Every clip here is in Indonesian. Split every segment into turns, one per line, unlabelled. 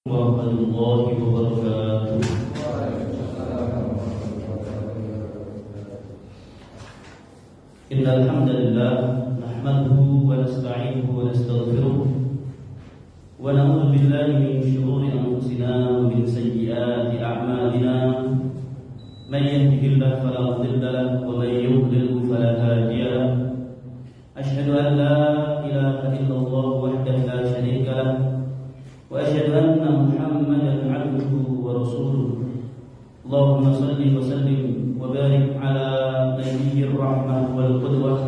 warahmatullahi wabarakatuh. Innal hamdalillah nahmaduhu wa nasta'inuhu wa nastaghfiruh wa na'udzu billahi min shururi anfusina wa min sayyiati a'malina. Man yahdihillahu fala mudilla lahu wa man yudlil fala hadiya lahu. Asyhadu an la ilaha illallah wahdahu la syarika lahu wa asyhadu anna Muhammadan 'abduhu wa rasuluh. Allahumma shalli wa sallim wa barik ala nabiyyir rahmah wal qudwah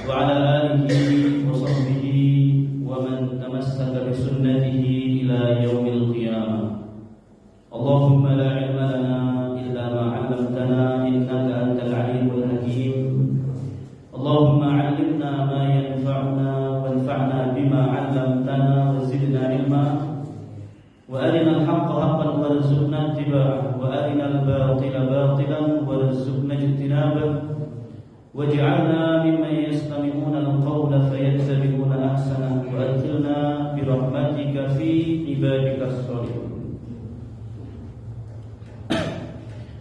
wa ala alihi wa sahbihi wa man tamassaka bi sunnatihi ila yaumil qiyamah. Allahumma la ilma lana illa ma 'allamtana innaka antal alimul hakim. Allahumma 'allimna ma yanfa'una wanfa'na bima 'allamtana wa zidna ilma wa arina al-haqqa haqqan warzuqna ittiba'ah wa arina al-batila batilan warzuqna ijtinabah waj'alna mimman yastami'una al-qawla fayattabi'una ahsanah wa adkhilna bi rahmatika fi ibadikas shalihin.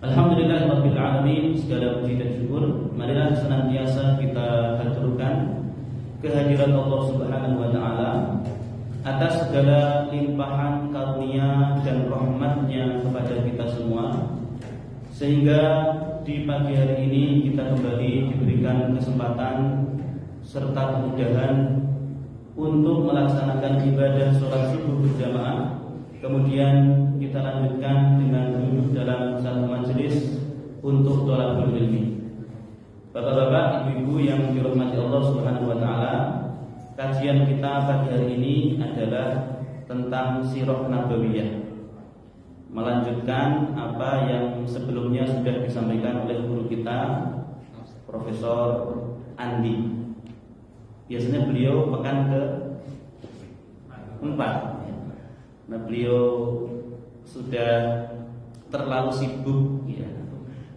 Alhamdulillahirabbil alamin, segala puji dan syukur marilah senantiasa kita haturkan kehadiran Allah Subhanahu wa taala atas segala limpahan karunia dan rahmatnya kepada kita semua, sehingga di pagi hari ini kita kembali diberikan kesempatan serta kemudahan untuk melaksanakan ibadah sholat subuh berjamaah. Kemudian kita lanjutkan dengan duduk dalam satu majelis untuk thalabul ilmi. Bapak-bapak, ibu-ibu yang dirahmati Allah Subhanahu wa taala, kajian kita pagi hari ini adalah tentang sirah nabawiyah. Melanjutkan apa yang sebelumnya sudah disampaikan oleh guru kita Profesor Andi. Biasanya beliau pekan ke-4. Nah, beliau sudah terlalu sibuk ya.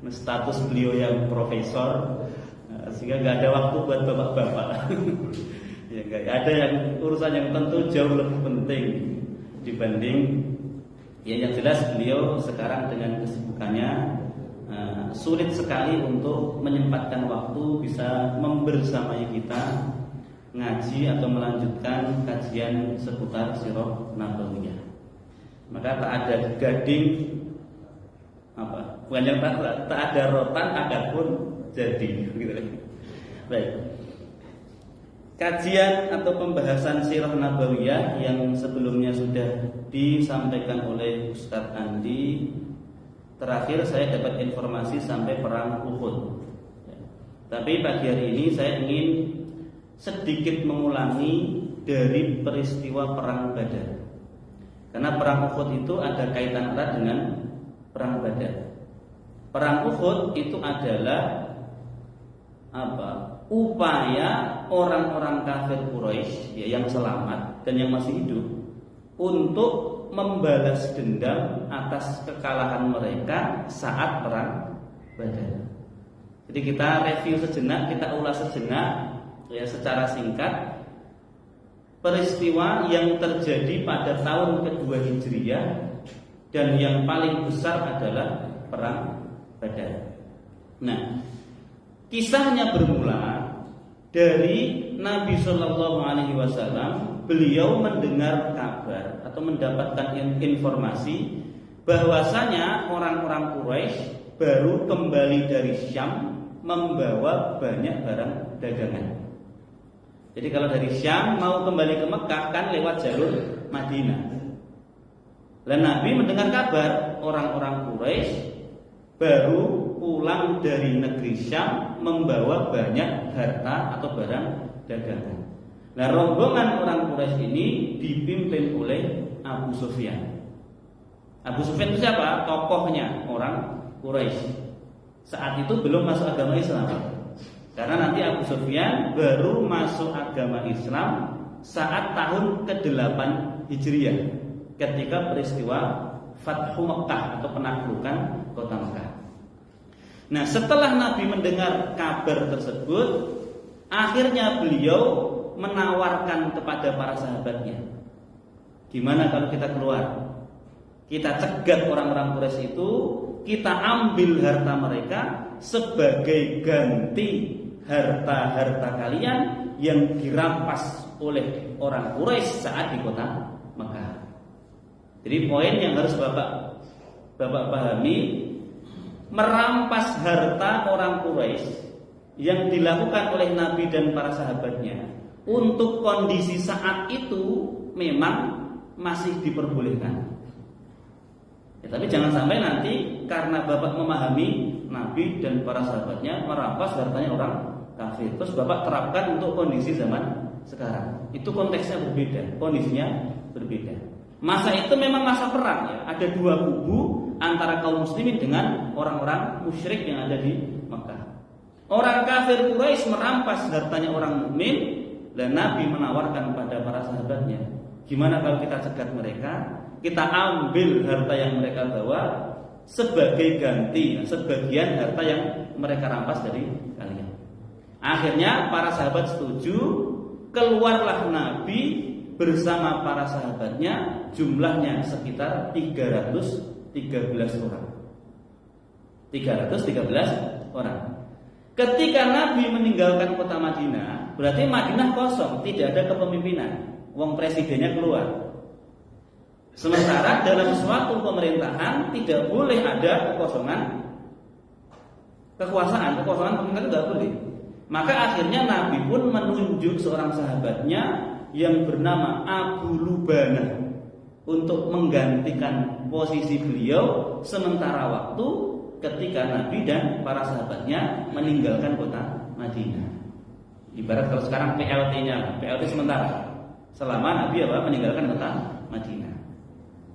Status beliau yang profesor, sehingga nggak ada waktu buat bapak-bapak. Ya, nggak ada yang urusan yang tentu jauh lebih penting dibanding ya, yang jelas beliau sekarang dengan kesibukannya sulit sekali untuk menyempatkan waktu bisa membersamai kita ngaji atau melanjutkan kajian seputar sirah nabawiyah. Maka tak ada gading bukan yang tak ada rotan adapun jadi gitu. Baik. Kajian atau pembahasan sirah nabawiyah yang sebelumnya sudah disampaikan oleh Ustadz Andi, terakhir saya dapat informasi sampai perang Uhud. Tapi pagi hari ini saya ingin sedikit mengulangi dari peristiwa perang Badar. Karena perang Uhud itu ada kaitan erat dengan perang Badar. Perang Uhud itu adalah upaya orang-orang kafir Quraisy ya, yang selamat dan yang masih hidup untuk membalas dendam atas kekalahan mereka saat perang Badar. Jadi kita review sejenak, kita ulas sejenak ya, secara singkat peristiwa yang terjadi pada tahun kedua Hijriah dan yang paling besar adalah perang Badar. Nah, kisahnya bermula dari Nabi Shallallahu Alaihi Wasallam. Beliau mendengar kabar atau mendapatkan informasi bahwasanya orang-orang Quraisy baru kembali dari Syam membawa banyak barang dagangan. Jadi kalau dari Syam mau kembali ke Mekah kan lewat jalur Madinah. Dan Nabi mendengar kabar orang-orang Quraisy baru pulang dari negeri Syam membawa banyak harta atau barang dagangan. Nah, rombongan orang Quraisy ini dipimpin oleh Abu Sufyan. Abu Sufyan itu siapa? Tokohnya orang Quraisy. Saat itu belum masuk agama Islam. Karena nanti Abu Sufyan baru masuk agama Islam saat tahun ke-8 Hijriah, ketika peristiwa Fathu Mekah atau penaklukan kota Mekah. Nah, setelah Nabi mendengar kabar tersebut, akhirnya beliau menawarkan kepada para sahabatnya, Gimana kalau kita keluar? Kita cegat orang-orang Quraisy itu, kita ambil harta mereka sebagai ganti harta-harta kalian yang dirampas oleh orang Quraisy saat di kota Mekah. Jadi poin yang harus Bapak pahami, merampas harta orang Quraisy yang dilakukan oleh Nabi dan para sahabatnya untuk kondisi saat itu memang masih diperbolehkan. Ya, tapi jangan sampai nanti karena Bapak memahami Nabi dan para sahabatnya merampas hartanya orang kafir, terus Bapak terapkan untuk kondisi zaman sekarang. Itu konteksnya berbeda, kondisinya berbeda. Masa itu memang masa perang ya. Ada dua kubu antara kaum muslimin dengan orang-orang musyrik yang ada di Mekah. Orang kafir Quraisy merampas hartanya orang mukmin, dan Nabi menawarkan pada para sahabatnya, gimana kalau kita cegat mereka? Kita ambil harta yang mereka bawa sebagai ganti, sebagian harta yang mereka rampas dari kalian. Akhirnya para sahabat setuju, keluarlah Nabi bersama para sahabatnya, jumlahnya sekitar 313 orang. 313 orang. Ketika Nabi meninggalkan kota Madinah, berarti Madinah kosong, tidak ada kepemimpinan. Wong presidennya keluar. Sementara dalam suatu pemerintahan tidak boleh ada kekosongan kekuasaan pemerintahan itu tidak boleh. Maka akhirnya Nabi pun menunjuk seorang sahabatnya yang bernama Abu Lubanah untuk menggantikan posisi beliau sementara waktu ketika Nabi dan para sahabatnya meninggalkan kota Madinah. Ibarat kalau sekarang PLT-nya, PLT sementara selama Nabi meninggalkan kota Madinah.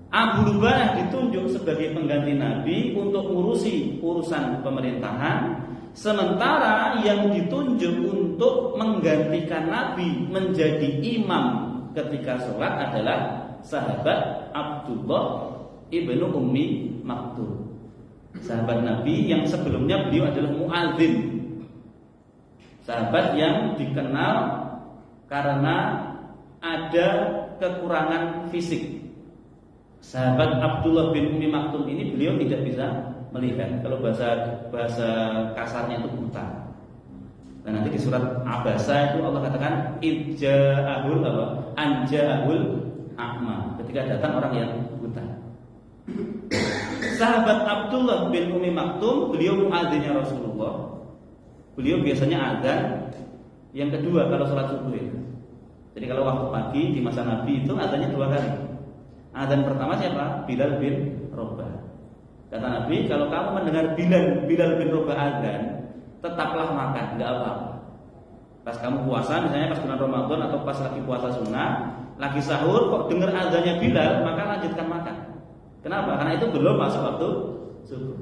Abu Lubanah ditunjuk sebagai pengganti Nabi untuk ngurusi urusan pemerintahan, sementara yang ditunjuk untuk menggantikan Nabi menjadi imam ketika sholat adalah sahabat Abdullah ibnu Ummi Maktum. Sahabat Nabi yang sebelumnya beliau adalah muadzin, sahabat yang dikenal karena ada kekurangan fisik. Sahabat Abdullah bin Ummi Maktum ini beliau tidak bisa melihat. Kalau bahasa kasarnya itu buta. Dan nanti di surat Abasa itu Allah katakan Ija'ahul Anja'ahul A'ma, ketika datang orang yang buta. Sahabat Abdullah bin Ummi Maktum, beliau muadzinnya Rasulullah. Beliau biasanya adzan yang kedua kalau sholat subuh ya. Jadi kalau waktu pagi di masa Nabi itu adzannya 2 kali. Adzan pertama siapa? Bilal bin Rabah. Kata Nabi, kalau kamu mendengar Bilal bin Rabah adzan, tetaplah makan, enggak apa-apa. Pas kamu puasa, misalnya pas bulan Ramadan atau pas lagi puasa sunnah, lagi sahur kok dengar adzannya Bilal, maka lanjutkan makan. Kenapa? Karena itu belum masuk waktu subuh.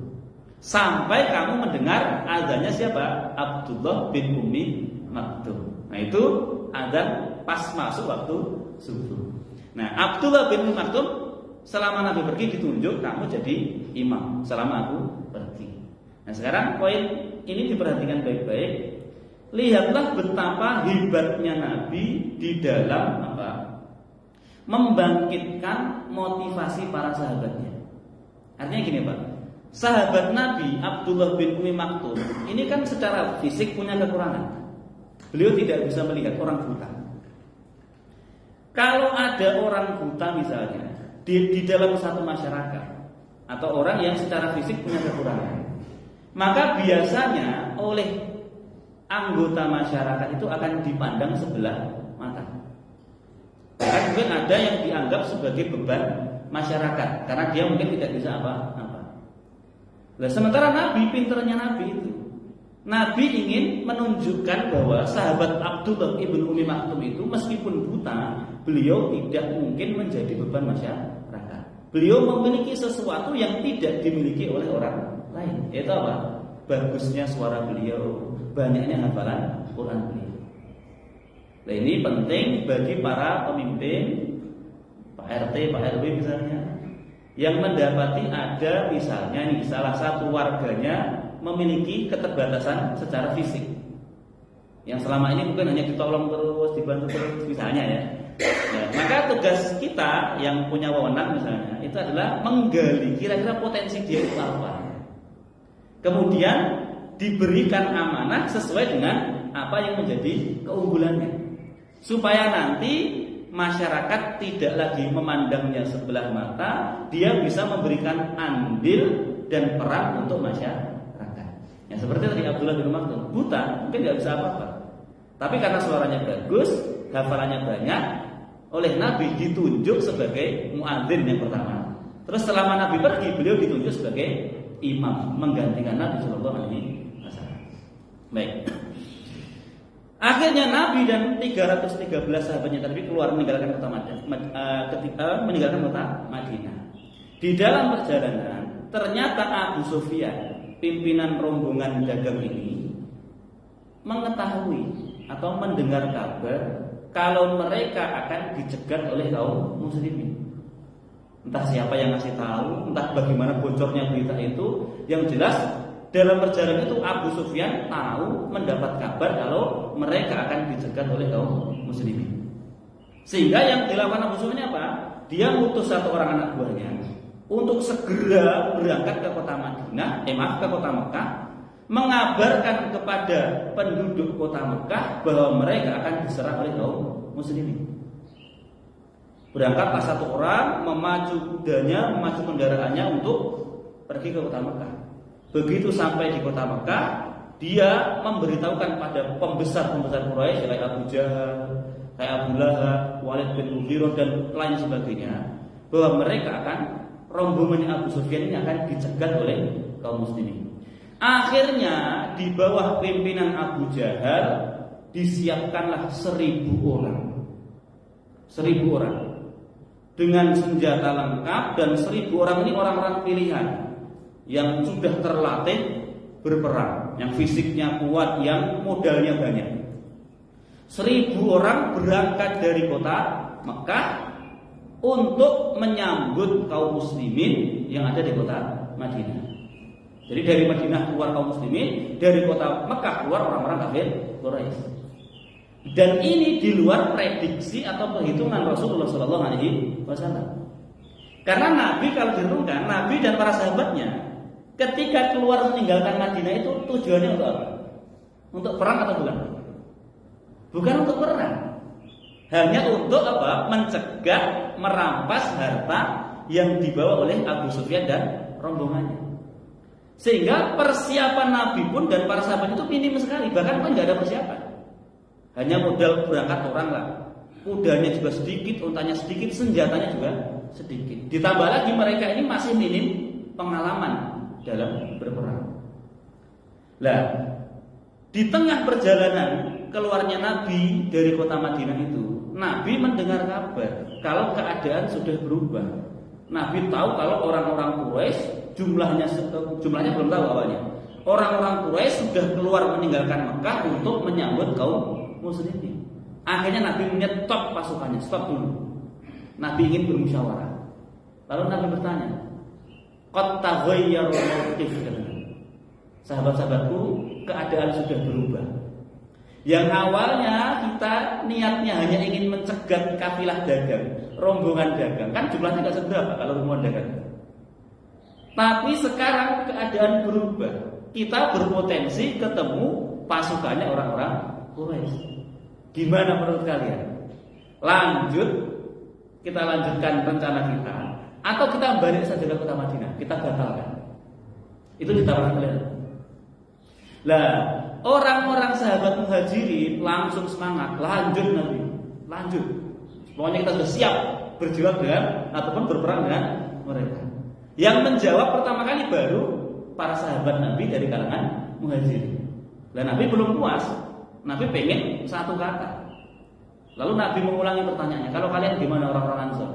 Sampai kamu mendengar adzannya siapa? Abdullah bin Ummi Maktum. Nah itu adzan pas masuk waktu subuh. Nah, Abdullah bin Maktum selama Nabi pergi ditunjuk kamu jadi imam selama aku pergi. Nah, sekarang poin ini diperhatikan baik-baik. Lihatlah betapa hebatnya Nabi di dalam membangkitkan motivasi para sahabatnya. Artinya gini, Pak. Sahabat Nabi Abdullah bin Ummi Maktum ini kan secara fisik punya kekurangan. Beliau tidak bisa melihat, orang buta. Kalau ada orang buta misalnya di dalam satu masyarakat atau orang yang secara fisik punya kekurangan, maka biasanya oleh anggota masyarakat itu akan dipandang sebelah mata. Bahkan mungkin ada yang dianggap sebagai beban masyarakat karena dia mungkin tidak bisa apa-apa. Nah, sementara Nabi, pinternya Nabi itu, Nabi ingin menunjukkan bahwa sahabat Abdullah ibn Ummi Maktum itu meskipun buta, beliau tidak mungkin menjadi beban masyarakat. Beliau memiliki sesuatu yang tidak dimiliki oleh orang lain. Yaitu apa? Bagusnya suara beliau, banyaknya hafalan Quran beliau. Nah, ini penting bagi para pemimpin, Pak RT, Pak RW misalnya, yang mendapati ada misalnya nih salah satu warganya memiliki keterbatasan secara fisik, yang selama ini mungkin hanya ditolong terus, dibantu terus misalnya ya. Nah, maka tugas kita yang punya wewenang misalnya itu adalah menggali kira-kira potensi dia itu apa. Kemudian diberikan amanah sesuai dengan apa yang menjadi keunggulannya, supaya nanti masyarakat tidak lagi memandangnya sebelah mata, dia bisa memberikan andil dan peran untuk masyarakat. Ya seperti tadi Abdullah bin Maktum, buta mungkin nggak bisa apa-apa, tapi karena suaranya bagus, hafalannya banyak, oleh Nabi ditunjuk sebagai muadzin yang pertama. Terus selama Nabi pergi, beliau ditunjuk sebagai imam menggantikan Nabi Shallallahu Alaihi Wasallam. Baik. Akhirnya Nabi dan 313 sahabatnya tadi keluar meninggalkan kota meninggalkan kota Madinah. Di dalam perjalanan ternyata Abu Sufyan, pimpinan rombongan dagang ini, mengetahui atau mendengar kabar kalau mereka akan dicegat oleh kaum muslimin. Entah siapa yang ngasih tahu, entah bagaimana bocornya berita itu, yang jelas dalam perjalanan itu Abu Sufyan tahu, mendapat kabar kalau mereka akan dicegat oleh kaum muslimin. Sehingga yang dilakukan Abu Sufyan apa? Dia mengutus satu orang anak buahnya untuk segera berangkat ke kota Madinah, ke kota Mekah, mengabarkan kepada penduduk kota Mekah bahwa mereka akan diserang oleh kaum muslimin. Berangkatlah satu orang, memacu kudanya, memacu kendaraannya untuk pergi ke kota Mekah. Begitu sampai di kota Mekah, dia memberitahukan pada pembesar-pembesar Quraisy kayak Abu Jahal, kayak Abu Lahab, Walid bin Mughirah dan lain sebagainya, bahwa mereka akan rombongan Abu Sufyan ini akan dicegat oleh kaum muslimin. Akhirnya di bawah pimpinan Abu Jahal disiapkanlah 1.000 orang. 1.000 orang dengan senjata lengkap, dan 1.000 orang ini orang-orang pilihan yang sudah terlatih berperang, yang fisiknya kuat, yang modalnya banyak. 1.000 orang berangkat dari kota Mekah untuk menyambut kaum muslimin yang ada di kota Madinah. Jadi dari Madinah keluar kaum muslimin, dari kota Mekah keluar orang-orang kafir Quraisy. Dan ini di luar prediksi atau perhitungan Rasulullah Sallallahu Alaihi Wasallam. Karena Nabi kalau direnungkan, Nabi dan para sahabatnya ketika keluar meninggalkan Madinah itu tujuannya untuk apa? Untuk perang atau bukan? Bukan untuk perang. Hanya untuk apa? Mencegah, merampas harta yang dibawa oleh Abu Sufyan dan rombongannya. Sehingga persiapan Nabi pun dan para sahabat itu minim sekali, bahkan kan nggak ada persiapan. Hanya modal berangkat orang lah. Kudanya juga sedikit, untanya sedikit, senjatanya juga sedikit. Ditambah lagi mereka ini masih minim pengalaman dalam berperang. Lah, di tengah perjalanan keluarnya Nabi dari kota Madinah itu, Nabi mendengar kabar kalau keadaan sudah berubah. Nabi tahu kalau orang-orang Quraisy jumlahnya belum tahu awalnya. Orang-orang Quraisy sudah keluar meninggalkan Mekah untuk menyambut kaum muslimin. Akhirnya Nabi menyetop pasukannya, stop dulu. Nabi ingin bermusyawarah. Lalu Nabi bertanya, "Qad taghayyara al-mawqif." Sahabat-sahabatku, keadaan sudah berubah. Yang awalnya kita niatnya hanya ingin mencegat kafilah dagang, rombongan dagang, kan jumlahnya nggak seberapa kalau rombongan dagang. Tapi sekarang keadaan berubah. Kita berpotensi ketemu pasukannya orang-orang Quraisy. Gimana menurut kalian? Kita lanjutkan rencana kita, atau kita balik saja ke kota Madinah, kita batalkan. Itu ditawarkan oleh. Lah, orang-orang sahabat Muhajirin langsung semangat, lanjut Nabi, lanjut. Pokoknya kita sudah siap berjuang dengan ataupun berperang dengan mereka. Yang menjawab pertama kali baru para sahabat Nabi dari kalangan Muhajirin. Dan Nabi belum puas. Nabi pengen satu kata. Lalu Nabi mengulangi pertanyaannya, kalau kalian gimana orang-orang Ansor?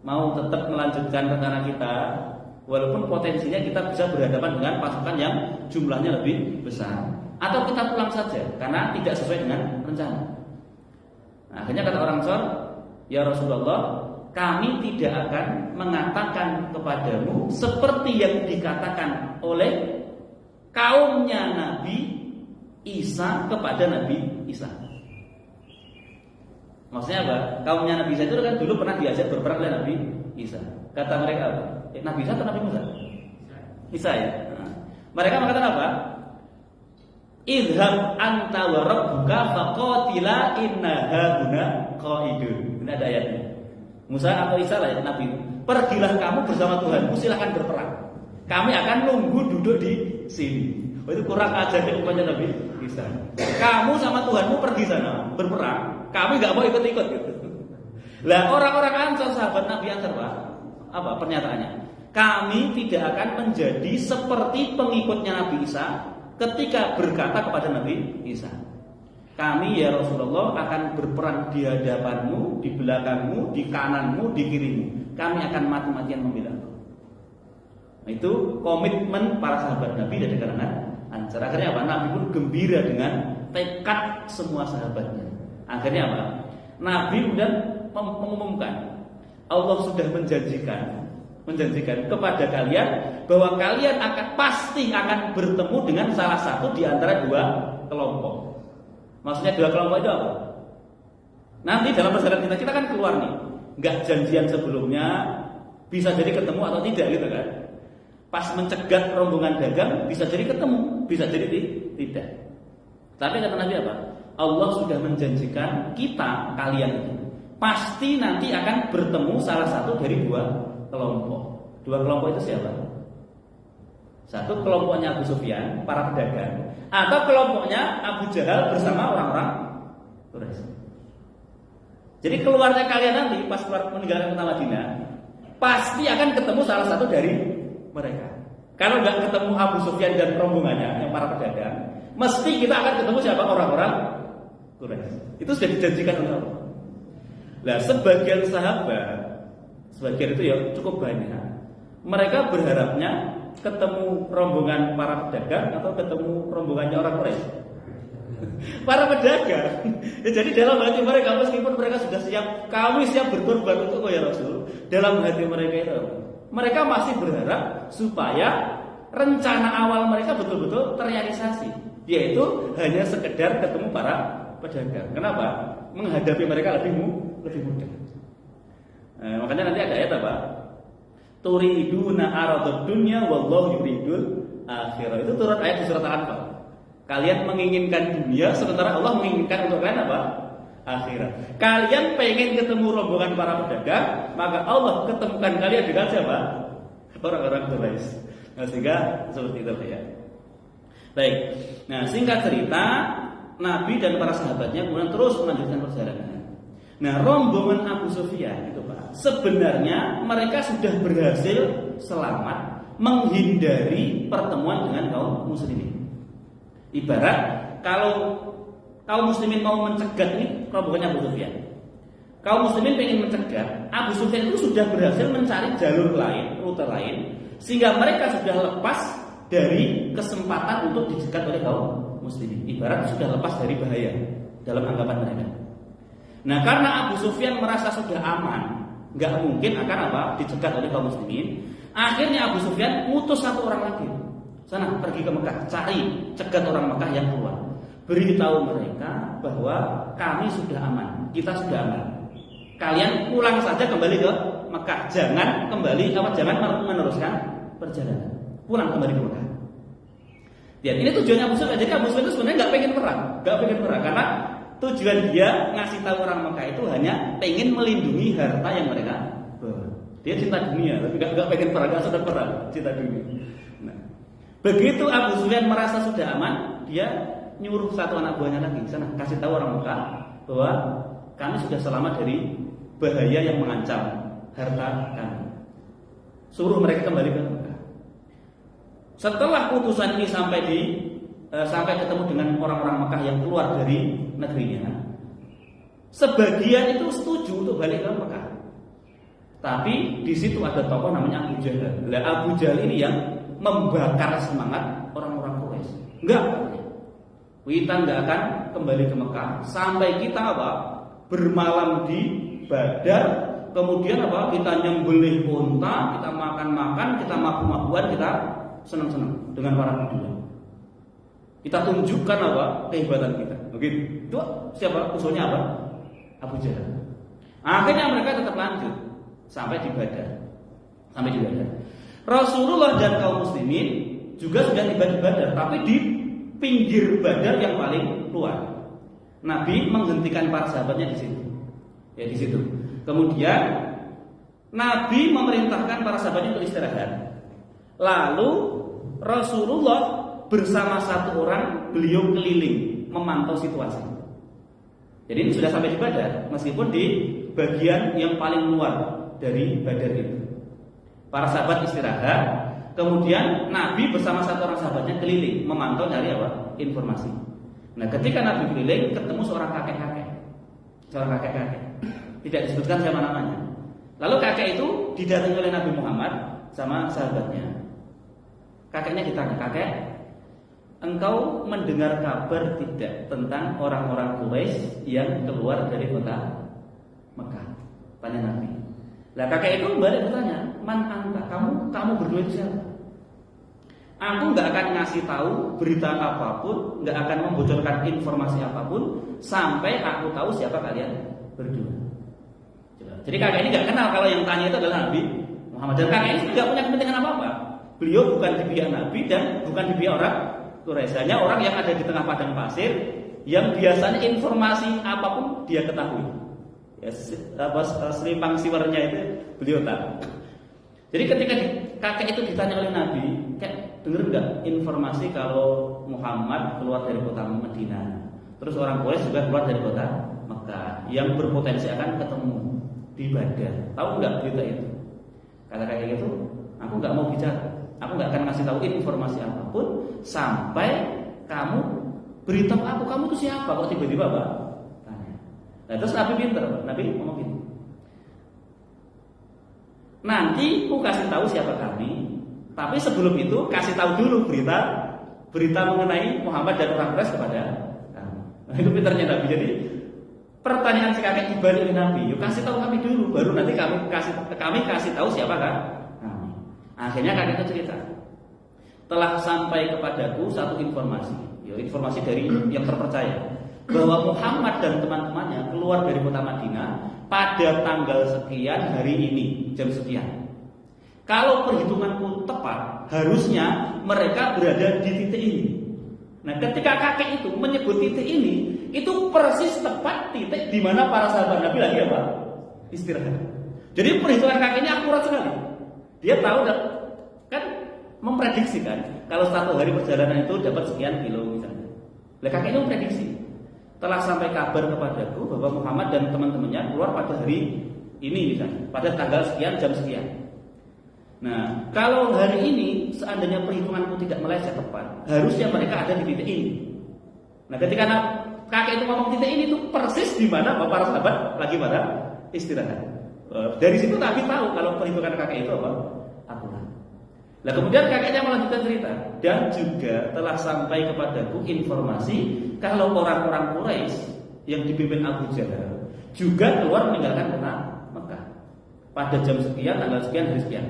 Mau tetap melanjutkan rencana kita, walaupun potensinya kita bisa berhadapan dengan pasukan yang jumlahnya lebih besar, atau kita pulang saja karena tidak sesuai dengan rencana. Nah, akhirnya kata orang Ansor, ya Rasulullah, kami tidak akan mengatakan kepadamu seperti yang dikatakan oleh kaumnya Nabi Isa kepada Nabi Isa. Maksudnya apa? Kaumnya Nabi Isa itu kan dulu pernah diajak berperang oleh Nabi Isa. Kata mereka apa? Nabi Isa atau Nabi Musa? Isa ya. Nah, mereka mengatakan apa? Idhab anta wa rabbuka faqatila inna hauna qaidun. Ini ada ayatnya. Musa atau Isa lah ya Nabi. Pergilah kamu bersama Tuhanmu, silahkan berperang. Kami akan nunggu duduk di sini. Itu kurang ajar umpamanya Nabi Isa. Kamu sama Tuhanmu pergi sana berperang, kami nggak mau ikut-ikut gitu. Lah orang-orang Ansar, sahabat Nabi Ansar apa pernyataannya? Kami tidak akan menjadi seperti pengikutnya Nabi Isa ketika berkata kepada Nabi Isa, kami ya Rasulullah akan berperang di hadapanmu, di belakangmu, di kananmu, di kirimu. Kami akan mati-matian membela. Itu komitmen para sahabat Nabi dari kalangan Ansar. Akhirnya apa? Nabi pun gembira dengan tekad semua sahabatnya. Akhirnya apa? Nabi kemudian mengumumkan, Allah sudah menjanjikan kepada kalian bahwa kalian pasti akan bertemu dengan salah satu di antara dua kelompok. Maksudnya dua kelompok itu apa? Nanti dalam perjalanan kita kan keluar nih, nggak janjian sebelumnya, bisa jadi ketemu atau tidak gitu kan? Pas mencegat rombongan dagang bisa jadi ketemu, bisa jadi tidak. Tapi kata Nabi apa? Allah sudah menjanjikan kalian itu pasti nanti akan bertemu salah satu dari dua kelompok. Dua kelompok itu siapa? Satu kelompoknya Abu Sufyan, para pedagang, atau kelompoknya Abu Jahal bersama orang-orang Quraisy. Jadi keluarnya kalian nanti pas keluar meninggalkan kota Madinah, pasti akan ketemu salah satu dari mereka. Kalau nggak ketemu Abu Sufyan dan rombongannya yang para pedagang, mesti kita akan ketemu siapa? Orang-orang Quraisy. Itu sudah dijanjikan oleh Allah. Nah, sebagian sahabat, sebagian itu ya cukup banyak, mereka berharapnya ketemu rombongan para pedagang atau ketemu rombongannya orang Quraisy. Para pedagang. Ya, jadi dalam hati mereka meskipun mereka sudah siap, kami siap berkorban untuk ya Rasul. Dalam hati mereka itu, mereka masih berharap supaya rencana awal mereka betul-betul terrealisasi, yaitu hanya sekedar ketemu para pedagang. Kenapa? Menghadapi mereka lebih mudah. Makanya nanti ada ayat apa? Turiduna aradud dunya wallahu yuridul akhirah. Itu turun ayat di surat Al-Anfal. Kalian menginginkan dunia sementara Allah menginginkan untuk kalian apa? Akhirat. Kalian pengen ketemu rombongan para pedagang, maka Allah ketemukan kalian dengan siapa? Orang-orang Quraisy. Nah, sehingga seperti itu ya. Baik. Nah, singkat cerita, Nabi dan para sahabatnya kemudian terus melanjutkan perjalanan. Nah, rombongan Abu Sufyan itu Pak, sebenarnya mereka sudah berhasil selamat menghindari pertemuan dengan kaum muslimin. Ibarat kalau kaum muslimin mau mencegat ini rombongannya Abu Sufyan. Kaum muslimin ingin mencegat, Abu Sufyan itu sudah berhasil mencari jalur lain, rute lain, sehingga mereka sudah lepas dari kesempatan untuk dicegat oleh kaum muslimin. Ibarat sudah lepas dari bahaya dalam anggapan mereka. Nah, karena Abu Sufyan merasa sudah aman, nggak mungkin akan dicegat oleh kaum muslimin. Akhirnya Abu Sufyan mutus satu orang lagi, sana pergi ke Mekah, cari cegat orang Mekah yang keluar. Beritahu mereka bahwa kami sudah aman, kita sudah aman. Kalian pulang saja kembali ke Mekah, jangan meneruskan perjalanan. Pulang kembali ke Mekah. Ya, ini tujuannya Abu Sufyan. Jadi Abu Sufyan itu sebenarnya nggak pengen perang karena tujuan dia ngasih tahu orang Mekah itu hanya pengen melindungi harta yang mereka bawa. Dia cinta dunia, tapi nggak pengen perang, nggak sudah perang, cinta dunia. Nah, begitu Abu Sufyan merasa sudah aman, dia nyuruh satu anak buahnya lagi sana kasih tahu orang Mekah bahwa kami sudah selamat dari bahaya yang mengancam harta kami. Suruh mereka kembali ke Mekah. Setelah putusan ini sampai ketemu dengan orang-orang Mekah yang keluar dari negerinya, sebagian itu setuju untuk balik ke Mekah. Tapi di situ ada tokoh namanya Abu Jahal. Abu Jahal ini yang membakar semangat orang-orang Quraisy. Enggak, kita enggak akan kembali ke Mekah sampai kita bermalam di Badar. Kemudian kita nyembelih unta, kita makan-makan, kita mabuk-mabukan, kita senang-senang dengan para pejuang. Kita tunjukkan kehebatan kita. Begitu. Itu siapa? Usulnya Abu Jahal. Akhirnya mereka tetap lanjut sampai di Badar. Rasulullah dan kaum muslimin juga sudah tiba di Badar, tapi di pinggir Badar yang paling luar. Nabi menghentikan para sahabatnya di situ. Ya di situ. Kemudian Nabi memerintahkan para sahabatnya untuk istirahat. Lalu Rasulullah bersama satu orang, beliau keliling memantau situasi. Jadi ini sudah sampai di Badar, meskipun di bagian yang paling luar dari Badar itu. Para sahabat istirahat, kemudian Nabi bersama satu orang sahabatnya keliling memantau dari apa? Informasi. Nah, ketika Nabi keliling ketemu seorang kakek-kakek. Tidak disebutkan siapa namanya. Lalu kakek itu didatangi oleh Nabi Muhammad sama sahabatnya. Kakeknya ditanya, "Kakek, engkau mendengar kabar tidak tentang orang-orang Quraisy yang keluar dari kota Mekah?" Tanya Nabi. Lah kakek itu balik bertanya, "Man anta? Kamu berdua itu siapa?" Aku nggak akan ngasih tahu berita apapun, nggak akan membocorkan informasi apapun sampai aku tahu siapa kalian berdua. Jadi kakek ini nggak kenal kalau yang tanya itu adalah Nabi Muhammad, dan kakek ini nggak punya kepentingan apa-apa. Beliau bukan di pihak Nabi dan bukan di pihak orang Quraisy, hanya orang yang ada di tengah padang pasir yang biasanya informasi apapun dia ketahui. Ya, selipang siwernya itu beliau tahu. Jadi ketika kakek itu ditanya oleh Nabi, "Kek, dengar nggak informasi kalau Muhammad keluar dari kota Madinah, terus orang Quraisy juga keluar dari kota Mekah, yang berpotensi akan ketemu di Badar? Tahu nggak berita itu?" Kata kakek itu, "Aku nggak mau bicara, aku nggak akan ngasih tahu informasi apapun sampai kamu beritahu aku kamu itu siapa." Kok tiba-tiba apa? Tanya. Nah, terus Nabi pinter, Nabi ngomong gini, "Nanti aku kasih tahu siapa kami, tapi sebelum itu kasih tahu dulu berita mengenai Muhammad dan orang Quraisy kepada kami." Nah, itu pinternya Nabi. Jadi pertanyaan si kakek dibalik oleh Nabi, "Yuk kasih tahu kami dulu, baru nanti kami kasih tahu siapa kan kami." Akhirnya kakek itu cerita, "Telah sampai kepadaku satu informasi, informasi dari yang terpercaya, bahwa Muhammad dan teman-temannya keluar dari kota Madinah pada tanggal sekian hari ini jam sekian. Kalau perhitunganku tepat, harusnya mereka berada di titik ini." Nah, ketika kakek itu menyebut titik ini, itu persis tepat titik di mana para sahabat Nabi lagi apa? Istirahat. Jadi perhitungan kakek ini akurat sekali. Dia tahu kan, memprediksikan kalau satu hari perjalanan itu dapat sekian kilo misalnya. Lah kakek ini memprediksi. Telah sampai kabar kepadaku bahwa Muhammad dan teman-temannya keluar pada hari ini misalnya, pada tanggal sekian jam sekian. Nah, kalau hari ini seandainya perhitunganku tidak meleset tepat, harusnya mereka ada di titik ini. Nah, ketika kakek itu ngomong titik ini itu persis di mana para sahabat lagi pada istirahat. Dari situ Nabi tahu kalau perhitungan kakek itu apa? Akurat. Nah, kemudian kakeknya melanjutkan cerita, "Dan juga telah sampai kepadaku informasi kalau orang-orang Quraisy yang dipimpin Abu Jahal juga keluar meninggalkan kota Mekah pada jam sekian, tanggal sekian, hari sekian.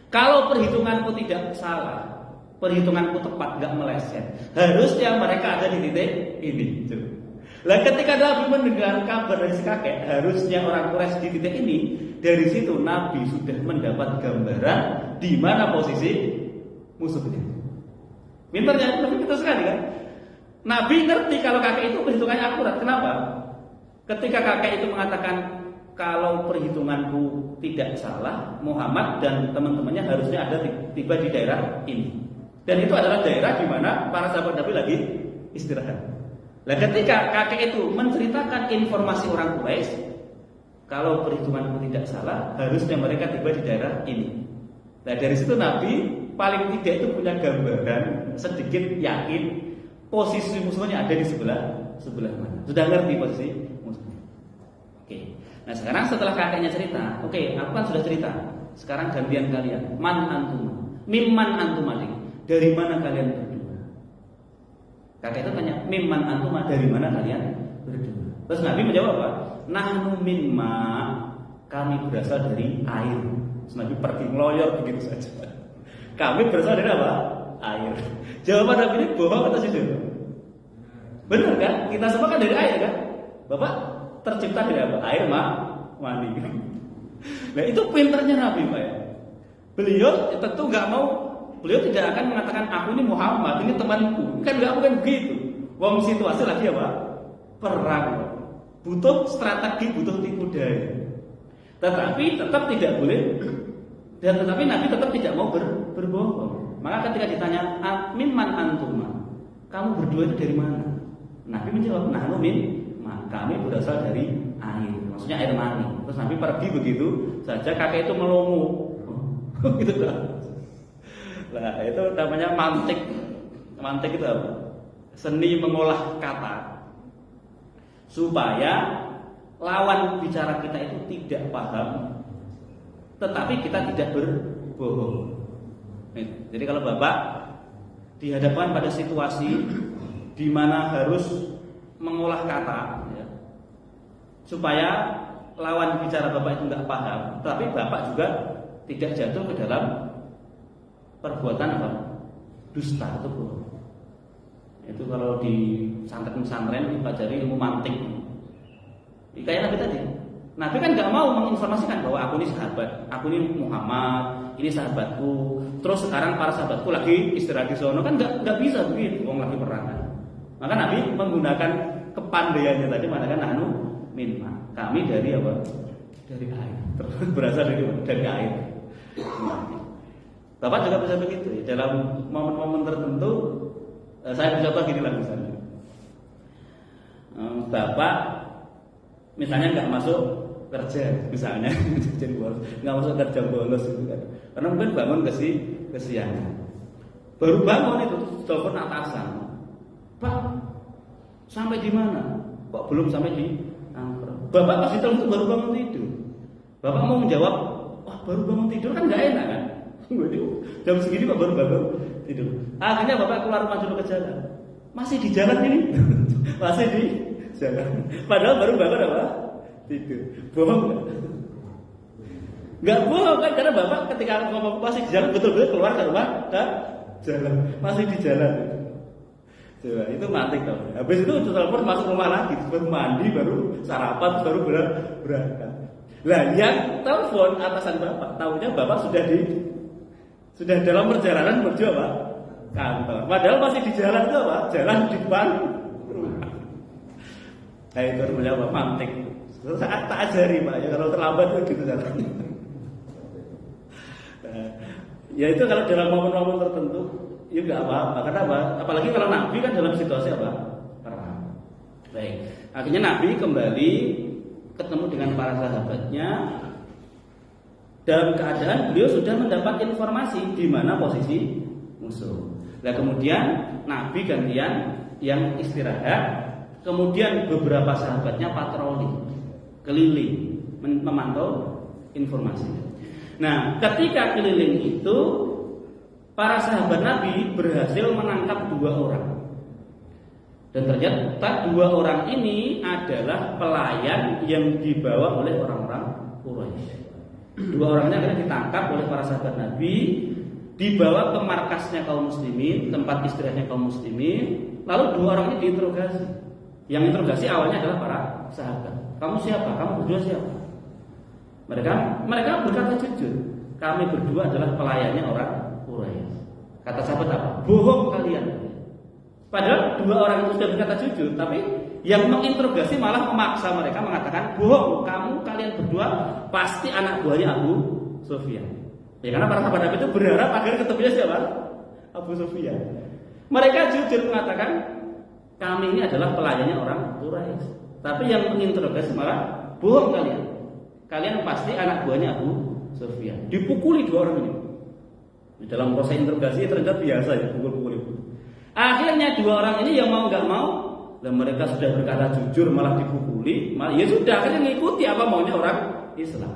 Kalau perhitunganku tidak salah, perhitunganku tepat, nggak meleset, harusnya mereka ada di titik ini." Lah ketika Nabi mendengar kabar dari si kakek, harusnya orang Quraisy di titik ini, dari situ Nabi sudah mendapat gambaran di mana posisi musuhnya. Pinternya Nabi pintar sekali kan? Nabi ngerti kalau kakek itu perhitungannya akurat. Kenapa? Ketika kakek itu mengatakan kalau perhitunganku tidak salah, Muhammad dan teman-temannya harusnya ada tiba di daerah ini. Dan itu adalah daerah di mana para sahabat Nabi lagi istirahat. Nah, ketika kakek itu menceritakan informasi orang Quraisy, kalau perhitunganku tidak salah, harusnya mereka tiba di daerah ini. Nah, dari situ Nabi paling tidak itu punya gambaran sedikit yakin posisi musuhnya ada di sebelah mana. Sudah ngerti posisi musuhnya. Oke. Nah, sekarang setelah kakeknya cerita, oke, aku kan sudah cerita. Sekarang gantian kalian. Man antum? Mimman antum adik? Dari mana kalian berdua? Kakek itu tanya, "Mimman antum, dari mana kalian berdua?" Terus Nabi menjawab apa? "Nahnu mimma, kami berasal dari air." Terus Nabi pergi ngeloyor begitu saja. Kami berasal dari apa? Air. Jawaban Nabi ini bohong atau jujur? Benar kan? Kita semua kan dari air kan? Bapak tercipta dari apa? Air mani. Nah itu pinternya Nabi Pak ya. Beliau tentu nggak mau, beliau tidak akan mengatakan aku ini Muhammad, ini temanku. Kan nggak mungkin begitu. Wong situasi lagi apa? Perang. Butuh strategi, butuh tipu daya. Tetapi tetap tidak boleh, dan tetapi Nabi tetap tidak mau berbohong. Maka ketika ditanya mimman antuma, kamu berdua itu dari mana? Nabi menjawab, nahnu min ma, kami berasal dari air, maksudnya air mani. Terus Nabi pergi begitu saja, kakek itu melongo. Gitu kan. Nah, itu namanya mantik. Mantik itu apa? Seni mengolah kata supaya lawan bicara kita itu tidak paham, tetapi kita tidak berbohong. Jadi kalau Bapak dihadapkan pada situasi di mana harus mengolah kata, ya, supaya lawan bicara Bapak itu nggak paham, tapi Bapak juga tidak jatuh ke dalam perbuatan apa? Dusta atau bohong. Itu kalau di pesantren-pesantren dipelajari ilmu mantik. Kayak Nabi tadi. Nabi kan nggak mau menginformasikan bahwa aku ini sahabat, aku ini Muhammad, ini sahabatku. Terus sekarang para sahabatku lagi istirahat di sono, kan nggak bisa begitu, wong lagi perang. Maka Nabi menggunakan kepandaiannya tadi mengatakan nahnu min ma. Kami dari apa? Dari air. Berasal dari air. Bapak juga bisa begitu ya. Dalam momen-momen tertentu saya mencoba gini lah misalnya. Bapak misalnya nggak masuk kerja misalnya, jadi bolos, nggak masuk kerja bolos gitu kan. Karena mungkin bangun kesiangan. Baru bangun itu telepon atasan. Pak, sampai di mana? Kok belum sampai di kantor? Bapak pasti telepon baru bangun tidur. Bapak mau menjawab, wah baru bangun tidur kan nggak enak kan? Jam segini kok baru bangun tidur. Akhirnya Bapak keluar rumah dulu ke jalan. Masih di jalan ini, masih di jalan. Padahal baru bangun apa? Tidur. Bohong nggak? Nggak bohong kan? Karena Bapak ketika ngomong masih di jalan betul-betul keluar ke rumah ke jalan, masih di jalan. Coba, itu mati tau. Habis itu telepon masuk rumah lagi, baru mandi, baru sarapan, baru berangkat. Lah yang telepon atasan Bapak, tahunya Bapak sudah dalam perjalanan menuju apa? Kantor. Padahal masih di jalan itu apa? Jalan di depan rumah. Nah itu namanya apa? Mantik. Saat tak ajari Pak, ya kalau terlambat itu gitu jalannya. Nah, ya itu kalau dalam momen-momen tertentu, ya nggak apa-apa. Karena apa? Apalagi kalau Nabi kan dalam situasi apa? Perang. Baik. Akhirnya Nabi kembali ketemu dengan para sahabatnya. Dalam keadaan beliau sudah mendapat informasi di mana posisi musuh. Nah kemudian Nabi gantian yang istirahat, kemudian beberapa sahabatnya patroli keliling memantau informasi. Nah ketika keliling itu para sahabat Nabi berhasil menangkap 2 orang. Dan ternyata 2 orang ini adalah pelayan yang dibawa oleh orang-orang Quraisy. 2 orangnya akhirnya ditangkap oleh para sahabat Nabi, dibawa ke markasnya kaum muslimin, tempat istirahatnya kaum muslimin. Lalu 2 orang ini diinterogasi. Yang interogasi awalnya adalah para sahabat. Kamu siapa? Kamu berdua siapa? Mereka berkata jujur, kami berdua adalah pelayannya orang Quraisy. Kata sahabat apa? Bohong kalian. Padahal 2 orang itu sudah berkata jujur, tapi yang menginterogasi malah memaksa mereka mengatakan bohong, kalian berdua pasti anak buahnya Abu Sufyan. Ya karena para sahabat Nabi itu berharap agar ketemunya siapa? Abu Sufyan. Mereka jujur mengatakan kami ini adalah pelayannya orang Quraisy. Tapi yang menginterogasi malah bohong kalian. Kalian pasti anak buahnya Abu Sufyan. Dipukuli 2 orang ini. Di dalam proses interogasi ternyata biasa ya pukul-pukul itu. Akhirnya 2 orang ini yang mau nggak mau, dan mereka sudah berkata jujur malah dipukuli, malah ya sudah akhirnya mengikuti apa maunya orang Islam.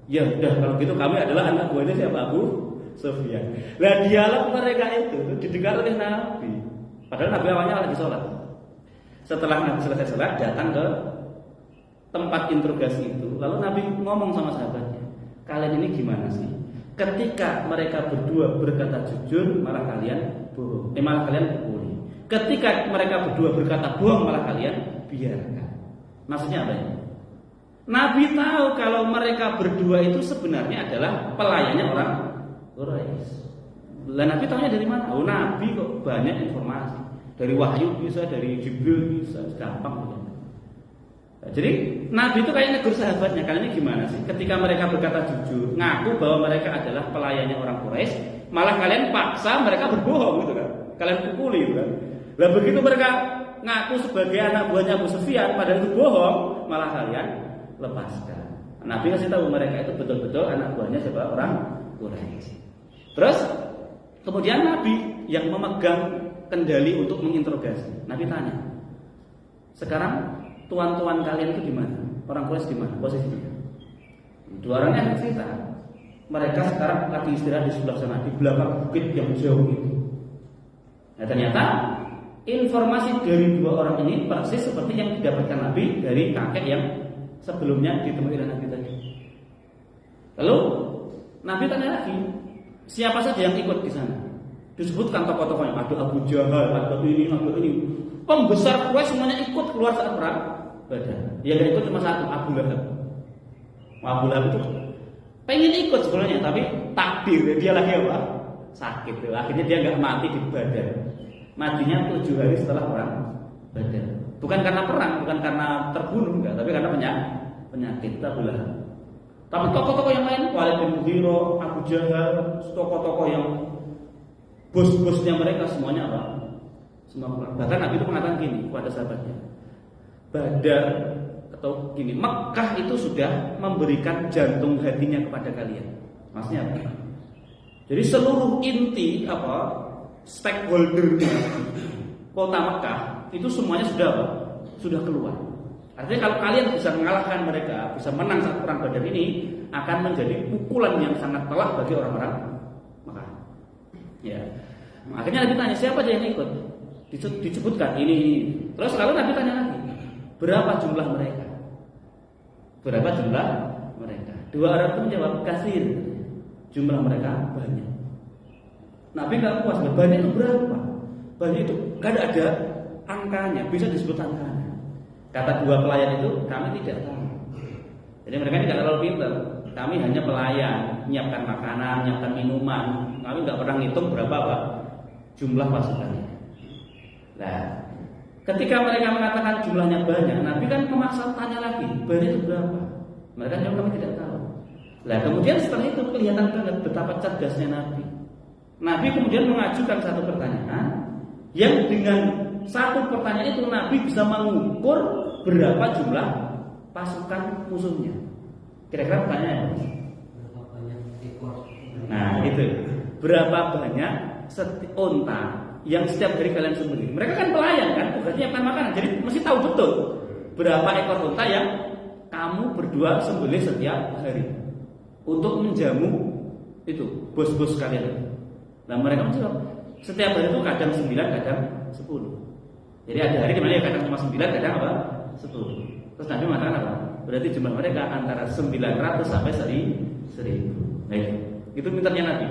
Ya udah kalau gitu kami adalah anak buahnya siapa? Abu Sufyan. Nah dialog mereka itu didengar oleh Nabi. Padahal Nabi awalnya lagi sholat. Setelah Nabi selesai sholat datang ke tempat interogasi itu, lalu Nabi ngomong sama sahabatnya, kalian ini gimana sih? Ketika mereka berdua berkata jujur, malah kalian bohong. Malah kalian pukuli. Ketika mereka berdua berkata bohong, malah kalian biarkan. Maksudnya apa ya? Nabi tahu kalau mereka berdua itu sebenarnya adalah pelayannya orang Quraisy. Lah Nabi tahunya dari mana? Oh, Nabi kok banyak informasi. Dari wahyu bisa, dari Jibril bisa, gampang gitu. Nah, jadi Nabi itu kayak negur sahabatnya, kalian ini gimana sih? Ketika mereka berkata jujur, ngaku bahwa mereka adalah pelayannya orang Quraisy, malah kalian paksa mereka berbohong gitu kan? Kalian pukuli gitu kan? Lah begitu mereka ngaku sebagai anak buahnya Abu Sufyan, padahal itu bohong, malah kalian lepaskan. Nabi kasih tahu mereka itu betul-betul anak buahnya siapa? Orang Quraisy. Terus kemudian Nabi yang memegang kendali untuk menginterogasi. Nabi tanya, sekarang tuan-tuan kalian itu di mana? Orang Quraisy di mana posisinya? Dua orangnya cerita, mereka sekarang lagi istirahat di sebelah sana, di belakang bukit yang jauh itu. Nah ternyata informasi dari dua orang ini persis seperti yang didapatkan Nabi dari kakek yang sebelumnya ditemui Nabi tadi. Lalu Nabi tanya lagi, siapa saja yang ikut di sana? Disebutkan tokoh-tokohnya, ada Abu Jahal, ada ini. Pembesar Quraisy semuanya ikut keluar saat perang Badar. Dia nggak ikut cuma satu, Abu Lahab. Abu Lahab itu pengen ikut sebenarnya, tapi takdir dia lagi apa? Sakit. Akhirnya dia nggak mati di Badar. Matinya 7 hari setelah perang Badar. Bukan karena perang, bukan karena terbunuh, enggak, tapi karena penyakit Abu Lahab. Tapi tokoh-tokoh yang lain, Walid bin Mughirah, Abu Jahal, tokoh-tokoh yang bos-bosnya mereka semuanya apa? Semua perang. Bahkan Nabi itu mengatakan gini kepada sahabatnya, Badar atau gini, Mekah itu sudah memberikan jantung hatinya kepada kalian. Maksudnya apa? Jadi seluruh inti stakeholdernya kota Mekah itu semuanya sudah apa? Sudah keluar. Artinya kalau kalian bisa mengalahkan mereka, bisa menang saat perang Badar ini, akan menjadi pukulan yang sangat telak bagi orang-orang Mekah. Ya. Akhirnya Nabi tanya, siapa aja yang ikut? Disebutkan ini. Terus lalu Nabi tanya lagi, berapa jumlah mereka? Berapa jumlah mereka? Dua orang itu menjawab, kasir. Jumlah mereka banyak. Nabi nggak puas, banyak itu berapa? Banyak itu kan ada angkanya, bisa disebut angkanya. Kata dua pelayan itu, kami tidak tahu. Jadi mereka ini tidak terlalu pintar. Kami hanya pelayan, menyiapkan makanan, menyiapkan minuman. Kami nggak pernah ngitung berapa jumlah pasukannya. Nah, ketika mereka mengatakan jumlahnya banyak, Nabi kan memaksa tanya lagi, banyak itu berapa? Mereka jawab kami tidak tahu. Nah, kemudian setelah itu kelihatan banget betapa cerdasnya Nabi. Nabi kemudian mengajukan satu pertanyaan yang dengan satu pertanyaan itu Nabi bisa mengukur berapa jumlah pasukan musuhnya. Kira-kira pertanyaannya apa?
Berapa banyak ekor?
Nah, itu. Berapa banyak unta yang setiap hari kalian sembelih? Mereka kan pelayan kan, bukan nyiapkan makanan. Jadi mesti tahu betul berapa ekor unta yang kamu berdua sembelih setiap hari untuk menjamu itu bos-bos kalian. Nah, mereka menjawab setiap hari itu kadang 9, kadang 10. Jadi ada hari dimana ya kadang cuma 9, kadang apa? 10. Terus Nabi mengatakan apa? Berarti jumlah mereka antara 900 sampai 1000. Nah, itu pintarnya Nabi.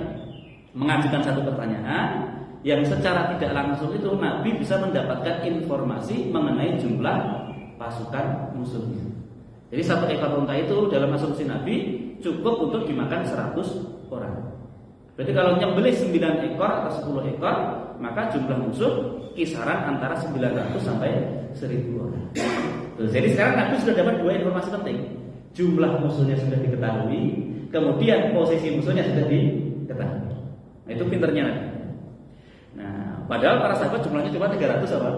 Mengajukan satu pertanyaan yang secara tidak langsung itu Nabi bisa mendapatkan informasi mengenai jumlah pasukan musuhnya. Jadi satu ekor unta itu dalam asumsi Nabi cukup untuk dimakan 100 orang. Berarti kalau nyembelih 9 ekor atau 10 ekor, maka jumlah musuh kisaran antara 900 sampai 1000 orang. Jadi sekarang Nabi sudah dapat dua informasi penting. Jumlah musuhnya sudah diketahui, kemudian posisi musuhnya sudah diketahui. Nah, itu pinternya Nabi. Nah, padahal para sahabat jumlahnya cuma 300 apa?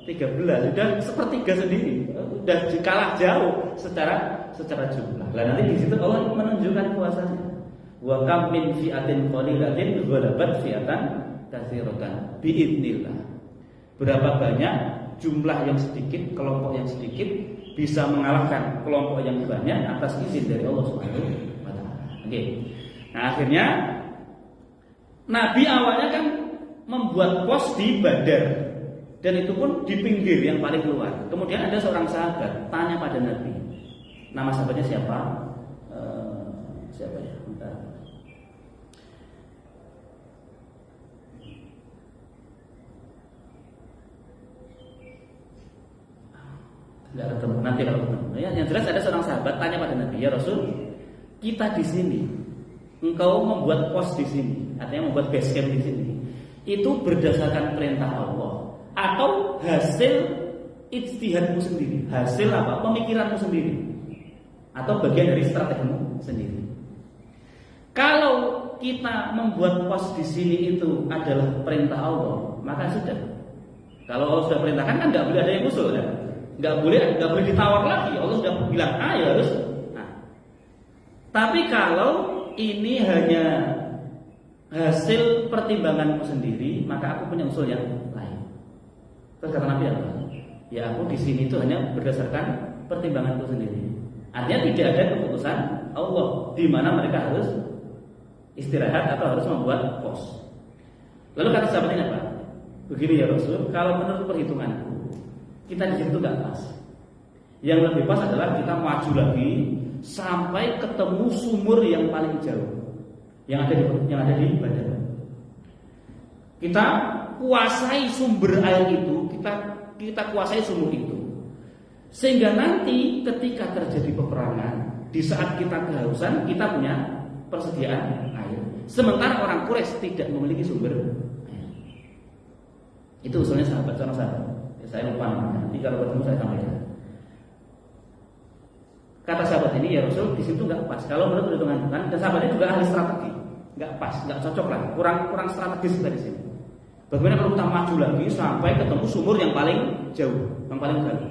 13, sudah sepertiga sendiri, sudah kalah jauh secara jumlah. Nah, nanti di situ Allah menunjukkan kuasanya. Wa kam min fi'atin qalilatin ghalabat fi'atan katsiratan biidznillah. Berapa banyak jumlah yang sedikit, kelompok yang sedikit bisa mengalahkan kelompok yang banyak atas izin dari Allah Subhanahu wa taala. Oke. Nah, akhirnya Nabi awalnya kan membuat pos di Badar dan itu pun di pinggir yang paling luar. Kemudian ada seorang sahabat tanya pada Nabi. Nama sahabatnya siapa? Siapa ya? Bentar. Nggak ketemu, nanti kalau ketemu. Ya, yang jelas ada seorang sahabat tanya pada Nabi, ya Rasul, kita di sini, engkau membuat pos di sini, artinya membuat base camp di sini, itu berdasarkan perintah Allah atau hasil ijtihadmu sendiri, hasil apa? Pemikiranmu sendiri, atau bagian dari strategimu sendiri. Kalau kita membuat pos di sini itu adalah perintah Allah, maka sudah. Kalau Allah sudah perintahkan kan nggak boleh ada yang usul, kan? Nggak boleh ditawar lagi. Allah sudah bilang ya harus. Nah. Tapi kalau ini hanya hasil pertimbanganku sendiri, maka aku punya usul yang lain. Terus kata Nabi apa? Ya aku di sini itu hanya berdasarkan pertimbanganku sendiri. Artinya tidak ada keputusan Allah di mana mereka harus istirahat atau harus membuat pos. Lalu kata sahabat ini apa? Begini ya Rasul, kalau menurut perhitunganku kita di situ nggak pas. Yang lebih pas adalah kita maju lagi sampai ketemu sumur yang paling jauh, yang ada di badan. Kita kuasai sumber air itu, kita kuasai sumur itu, sehingga nanti ketika terjadi peperangan, di saat kita kehausan, kita punya persediaan air. Sementara orang Quraisy tidak memiliki sumber air. Itu usulnya seorang sahabat. Saya lupa namanya. Nanti kalau ketemu saya sampaikan. Kata sahabat ini, ya Rasul, di situ nggak pas. Kalau menurut perhitungan kan, dan sahabatnya juga ahli strategi, nggak pas, nggak cocok lah, kurang strategis kita di sini. Bagaimana kalau kita maju lagi sampai ketemu sumur yang paling jauh, yang paling jauh.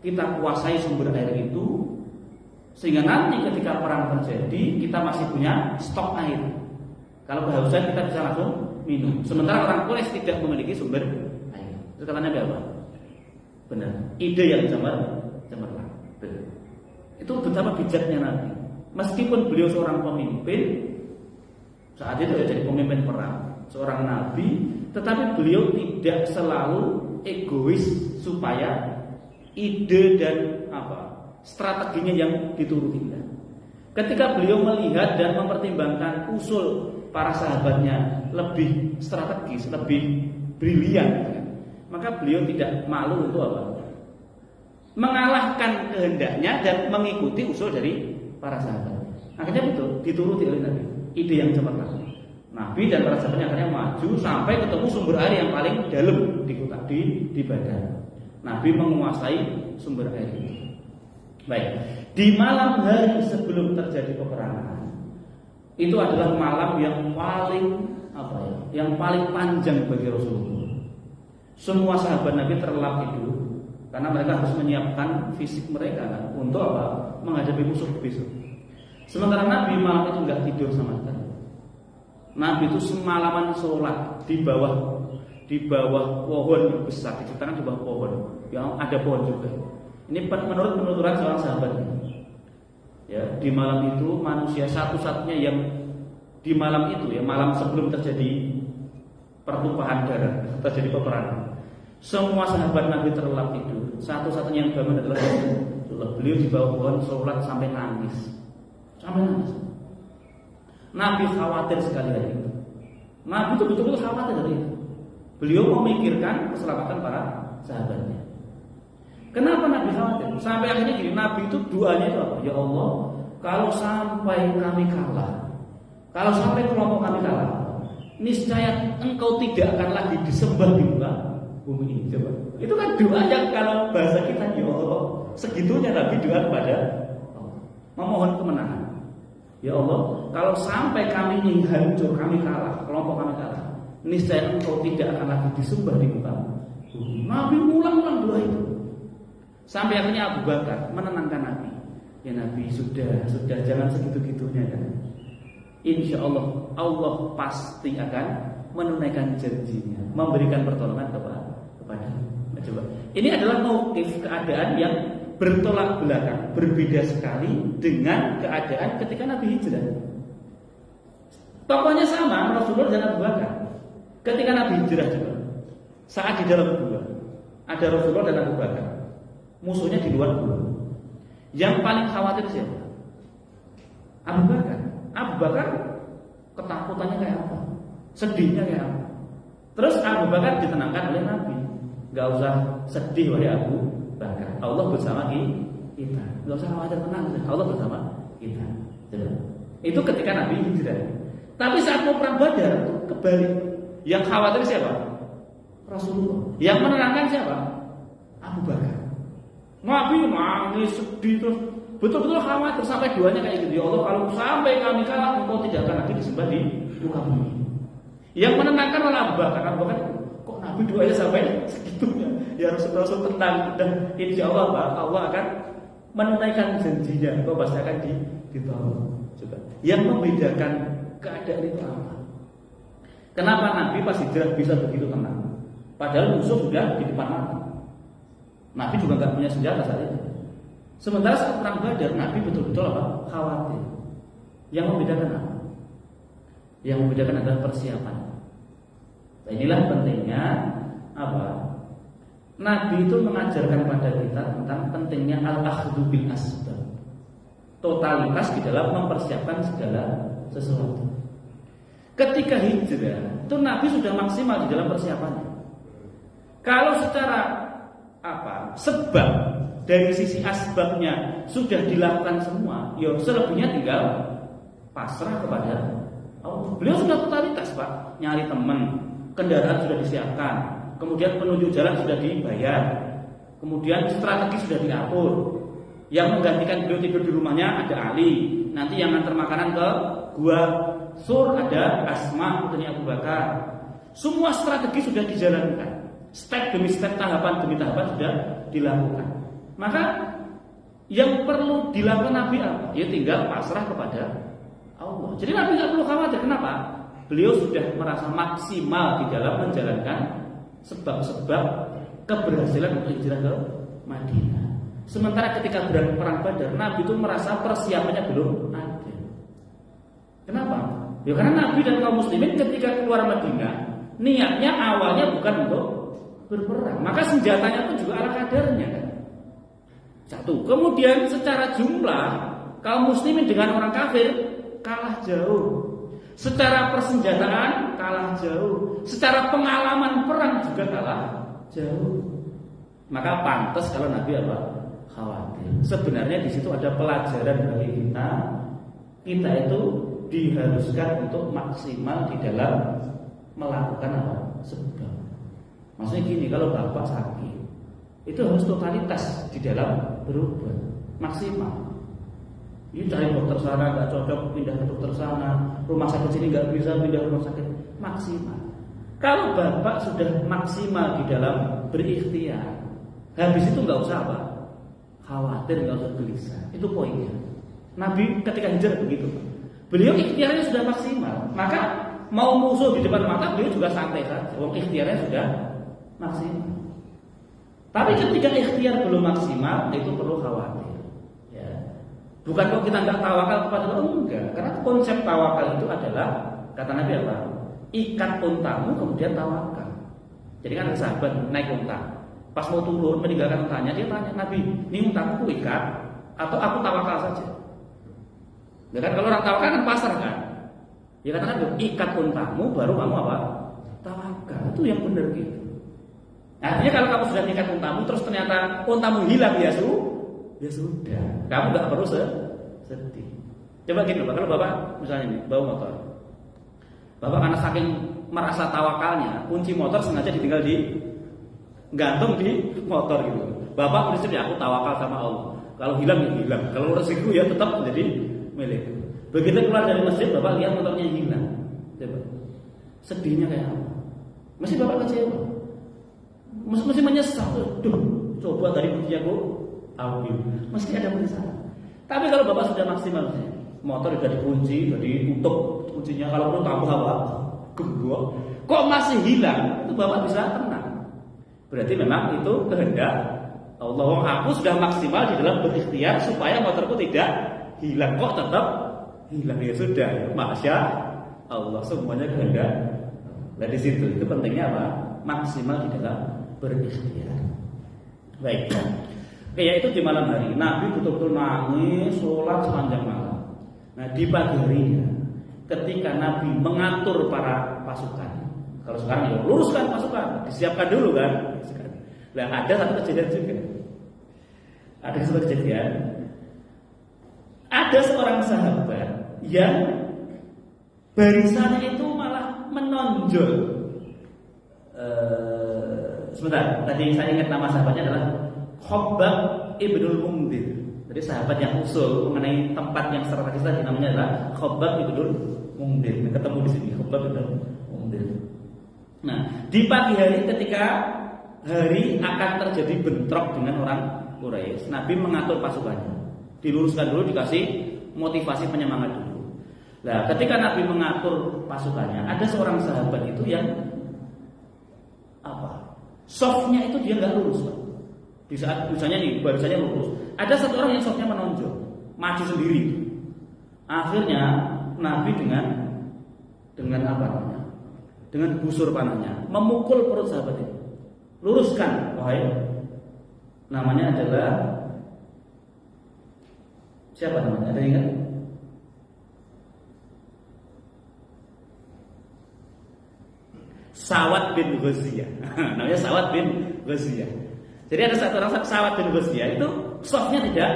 Kita kuasai sumber air itu, sehingga nanti ketika perang terjadi, kita masih punya stok air. Kalau kehausan kita bisa langsung minum. Sementara orang Quraisy tidak memiliki sumber air. Itu katanya apa? Benar. Ide yang cemerlang. Itu betapa bijaknya Nabi. Meskipun beliau seorang pemimpin, saat itu jadi pemimpin perang, seorang Nabi, tetapi beliau tidak selalu egois supaya ide dan strateginya yang dituruti. Ketika beliau melihat dan mempertimbangkan usul para sahabatnya lebih strategis, lebih brilian, maka beliau tidak malu untuk mengalahkan kehendaknya dan mengikuti usul dari para sahabat. Akhirnya betul dituruti oleh Nabi. Ide yang cemerlang. Nabi dan para sahabatnya akhirnya maju sampai ketemu sumber air yang paling dalam di badan. Nabi menguasai sumber air itu. Baik, di malam hari sebelum terjadi peperangan, itu adalah malam yang paling yang paling panjang bagi Rasulullah. Semua sahabat Nabi terlelap tidur karena mereka harus menyiapkan fisik mereka untuk menghadapi musuh besok. Sementara Nabi malam itu nggak tidur sama sekali. Nabi itu semalaman sholat di bawah pohon yang besar, diceritakan di bawah pohon yang ada pohon juga. Ini menurut penuturan seorang sahabat. Ya, di malam itu manusia satu-satunya yang di malam itu, ya malam sebelum terjadi pertumpahan darah, terjadi peperangan. Semua sahabat Nabi terlelap tidur. Satu-satunya yang bangun adalah Rasulullah. Beliau di bawah pohon sholat sampai nangis. Nabi khawatir sekali dari itu. Nabi itu betul-betul khawatir dari itu. Beliau memikirkan keselamatan para sahabatnya. Kenapa Nabi khawatir? Sampai akhirnya gini, Nabi itu doanya itu apa? Ya Allah, kalau sampai kami kalah, kalau sampai kelompok kami kalah, niscaya Engkau tidak akan lagi disembah di muka bumi ini. Coba. Itu kan doa yang kalau bahasa kita, ya Allah, segitunya Nabi doa kepada Allah, memohon kemenangan. Ya Allah, kalau sampai kami ini hancur, kami kalah, kelompok kami kalah, niscaya Engkau tidak akan lagi disembah di muka bumi. Nabi ulang-ulang doa itu. Sampai akhirnya Abu Bakar menenangkan Nabi. Ya Nabi, sudah jangan segitu-gitunya kan. Insya Allah pasti akan menunaikan janjinya, memberikan pertolongan kepada. Nah, coba. Ini adalah motif keadaan yang bertolak belakang, berbeda sekali dengan keadaan ketika Nabi hijrah. Pokoknya sama Rasulullah dan Abu Bakar. Ketika Nabi hijrah juga, saat di dalam gua ada Rasulullah dan Abu Bakar. Musuhnya di luar gua. Yang paling khawatir siapa? Abu Bakar. Abu Bakar ketakutannya kayak apa? Sedihnya kayak apa? Terus Abu Bakar ditenangkan oleh Nabi. Gak usah sedih wahai Abu Bakar. Allah bersama kita. Enggak usah khawatir, tenang, Allah bersama kita. Itu ketika Nabi hijrah. Tapi saat mau perang Badar kebalik. Yang khawatir siapa? Rasulullah. Yang menenangkan siapa? Abu Bakar. Nabi nangis sedih terus betul-betul khawatir sampai doanya kayak gitu. Ya Allah, kalau sampai kami kalah, engkau tidak akan lagi disembah di muka bumi. Yang menenangkan malah Abu Bakar. Abu Bakar, kok Nabi doanya sampai segitunya? Ya Rasul tenang dan insya Allah Pak, Allah akan menunaikan janjinya. Engkau pasti akan ditolong. Coba. Yang membedakan keadaan itu apa? Kenapa Nabi pas hijrah bisa begitu tenang? Padahal musuh sudah di depan mata. Nabi juga nggak punya senjata saat itu. Sementara saat perang Badar, Nabi betul-betul apa? Khawatir. Yang membedakan apa? Yang membedakan adalah persiapan. Nah, inilah pentingnya apa? Nabi itu mengajarkan pada kita tentang pentingnya al-akhdhu bil asbab. Totalitas di dalam mempersiapkan segala sesuatu. Ketika hijrah, itu Nabi sudah maksimal di dalam persiapannya. Kalau secara sebab dari sisi asbabnya sudah dilakukan semua, ya selebihnya tinggal pasrah kepada Allah. Beliau sudah totalitas Pak, nyari teman, kendaraan sudah disiapkan, kemudian penunjuk jalan sudah dibayar, kemudian strategi sudah diatur. Yang menggantikan beliau tidur di rumahnya ada Ali, nanti yang ngantar makanan ke gua Sur ada Asma putrinya Abu Bakar. Semua strategi sudah dijalankan. Step demi step, tahapan demi tahapan sudah dilakukan. Maka yang perlu dilakukan Nabi apa? Ya tinggal pasrah kepada Allah. Jadi Nabi tidak perlu khawatir. Kenapa? Beliau sudah merasa maksimal di dalam menjalankan sebab-sebab keberhasilan untuk hijrah ke Madinah. Sementara ketika perang Badar, Nabi itu merasa persiapannya belum ada. Kenapa? Ya karena Nabi dan kaum muslimin ketika keluar Madinah, niatnya awalnya bukan untuk berperang, maka senjatanya pun juga ala kadarnya kan. Satu. Kemudian secara jumlah kaum muslimin dengan orang kafir kalah jauh. Secara persenjataan kalah jauh. Secara pengalaman perang juga kalah jauh. Maka pantas kalau Nabi apa? Khawatir. Sebenarnya di situ ada pelajaran bagi kita. Kita itu diharuskan untuk maksimal di dalam melakukan apa? Sebab. Maksudnya gini, kalau bapak sakit, itu harus totalitas di dalam berubah maksimal. Ini cari dokter sana nggak cocok, pindah ke dokter sana. Rumah sakit sini nggak bisa, pindah rumah sakit. Maksimal. Kalau bapak sudah maksimal di dalam berikhtiar, habis itu nggak usah apa? Khawatir, nggak usah gelisah. Itu poinnya. Nabi ketika hijrah begitu. Beliau ikhtiarnya sudah maksimal, maka mau musuh di depan mata beliau juga santai saja. Wong ikhtiarnya sudah maksimal. Tapi ketika ikhtiar belum maksimal, itu perlu khawatir. Ya. Bukan kok kita nggak tawakal kepada Allah, enggak. Karena konsep tawakal itu adalah kata Nabi apa? Ikat untamu kemudian tawakal. Jadi kan ada sahabat naik unta, pas mau turun meninggalkan untanya, dia tanya Nabi, ini untaku ikat atau aku tawakal saja? Ya kan kalau orang tawakal kan pasar kan? Ya katakan ikat untamu baru kamu apa? Tawakal. Itu yang benar gitu. Artinya kalau kamu sudah ikat untamu terus ternyata untamu hilang ya sudah. Kamu nggak perlu sedih. Coba gini Bapak, kalau Bapak misalnya ini bawa motor. Bapak karena saking merasa tawakalnya, kunci motor sengaja ditinggal gantung di motor gitu. Bapak prinsip ya aku tawakal sama Allah. Kalau hilang ya hilang. Kalau rezeki ya tetap menjadi milik. Begitu keluar dari masjid, Bapak lihat motornya hilang. Coba. Sedihnya kayak apa? Mesti Bapak kecewa. Mesti menyesal. Duh, coba tadi kuncinya aku ambil. Mesti ada penyesalan. Tapi kalau Bapak sudah maksimal, motor sudah dikunci, sudah ditutup kuncinya. Kalau perlu tambah apa? Gembok. Kok masih hilang? Itu Bapak bisa tenang. Berarti memang itu kehendak Allah. Aku sudah maksimal di dalam berikhtiar supaya motorku tidak hilang. Kok tetap hilang ya sudah, masya Allah, semuanya kehendak. Nah di situ itu pentingnya apa? Maksimal di dalam berikhtiar. Baik. Oke, ya itu di malam hari. Nabi betul-betul nangis, sholat sepanjang malam. Nah di pagi harinya, ketika Nabi mengatur para pasukan, kalau sekarang ya luruskan pasukan, disiapkan dulu kan. Nah ada satu kejadian juga. Ada satu kejadian, ada seorang sahabat yang barisannya itu malah menonjol. Sebentar, tadi saya ingat nama sahabatnya adalah Khabbab ibnul Mundhir. Jadi sahabat yang usul mengenai tempat yang strategis tadi namanya adalah Khabbab ibnul Mundhir. Ketemu di sini Khabbab ibnul Mundhir. Nah, di pagi hari ketika hari akan terjadi bentrok dengan orang Quraisy, Nabi mengatur pasukannya. Diluruskan dulu, dikasih motivasi penyemangat dulu. Nah, ketika Nabi mengatur pasukannya, ada seorang sahabat itu yang softnya itu dia nggak lurus, Pak. Di saat misalnya nih barisannya lurus, ada satu orang yang softnya menonjol, maju sendiri. Akhirnya Nabi dengan apa namanya? Dengan busur panahnya memukul perut sahabat itu. Luruskan, wahai. Namanya adalah siapa namanya? Ada ingat? Sawat bin Ghaziyah. Namanya Sawat bin Ghaziyah. Jadi ada satu orang Sawat bin Ghaziyah itu softnya tidak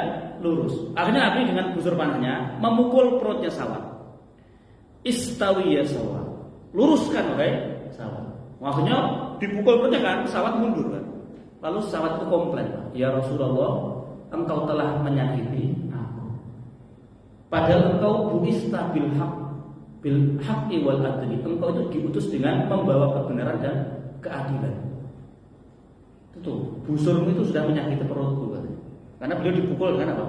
lurus. Akhirnya Nabi dengan busur panahnya memukul perutnya Sawat. Istawi ya Sawat. Luruskan, oke? Sawat. Maksudnya dipukul perutnya kan, Sawat mundur kan. Lalu Sawat itu komplain, ya Rasulullah, engkau telah menyakiti aku. Padahal engkau buista bil haqqi wal adli. Engkau itu diutus dengan membawa kebenaran dan keadilan. Itu busurmu itu sudah menyakiti perutku kan. Karena beliau dipukul kan apa?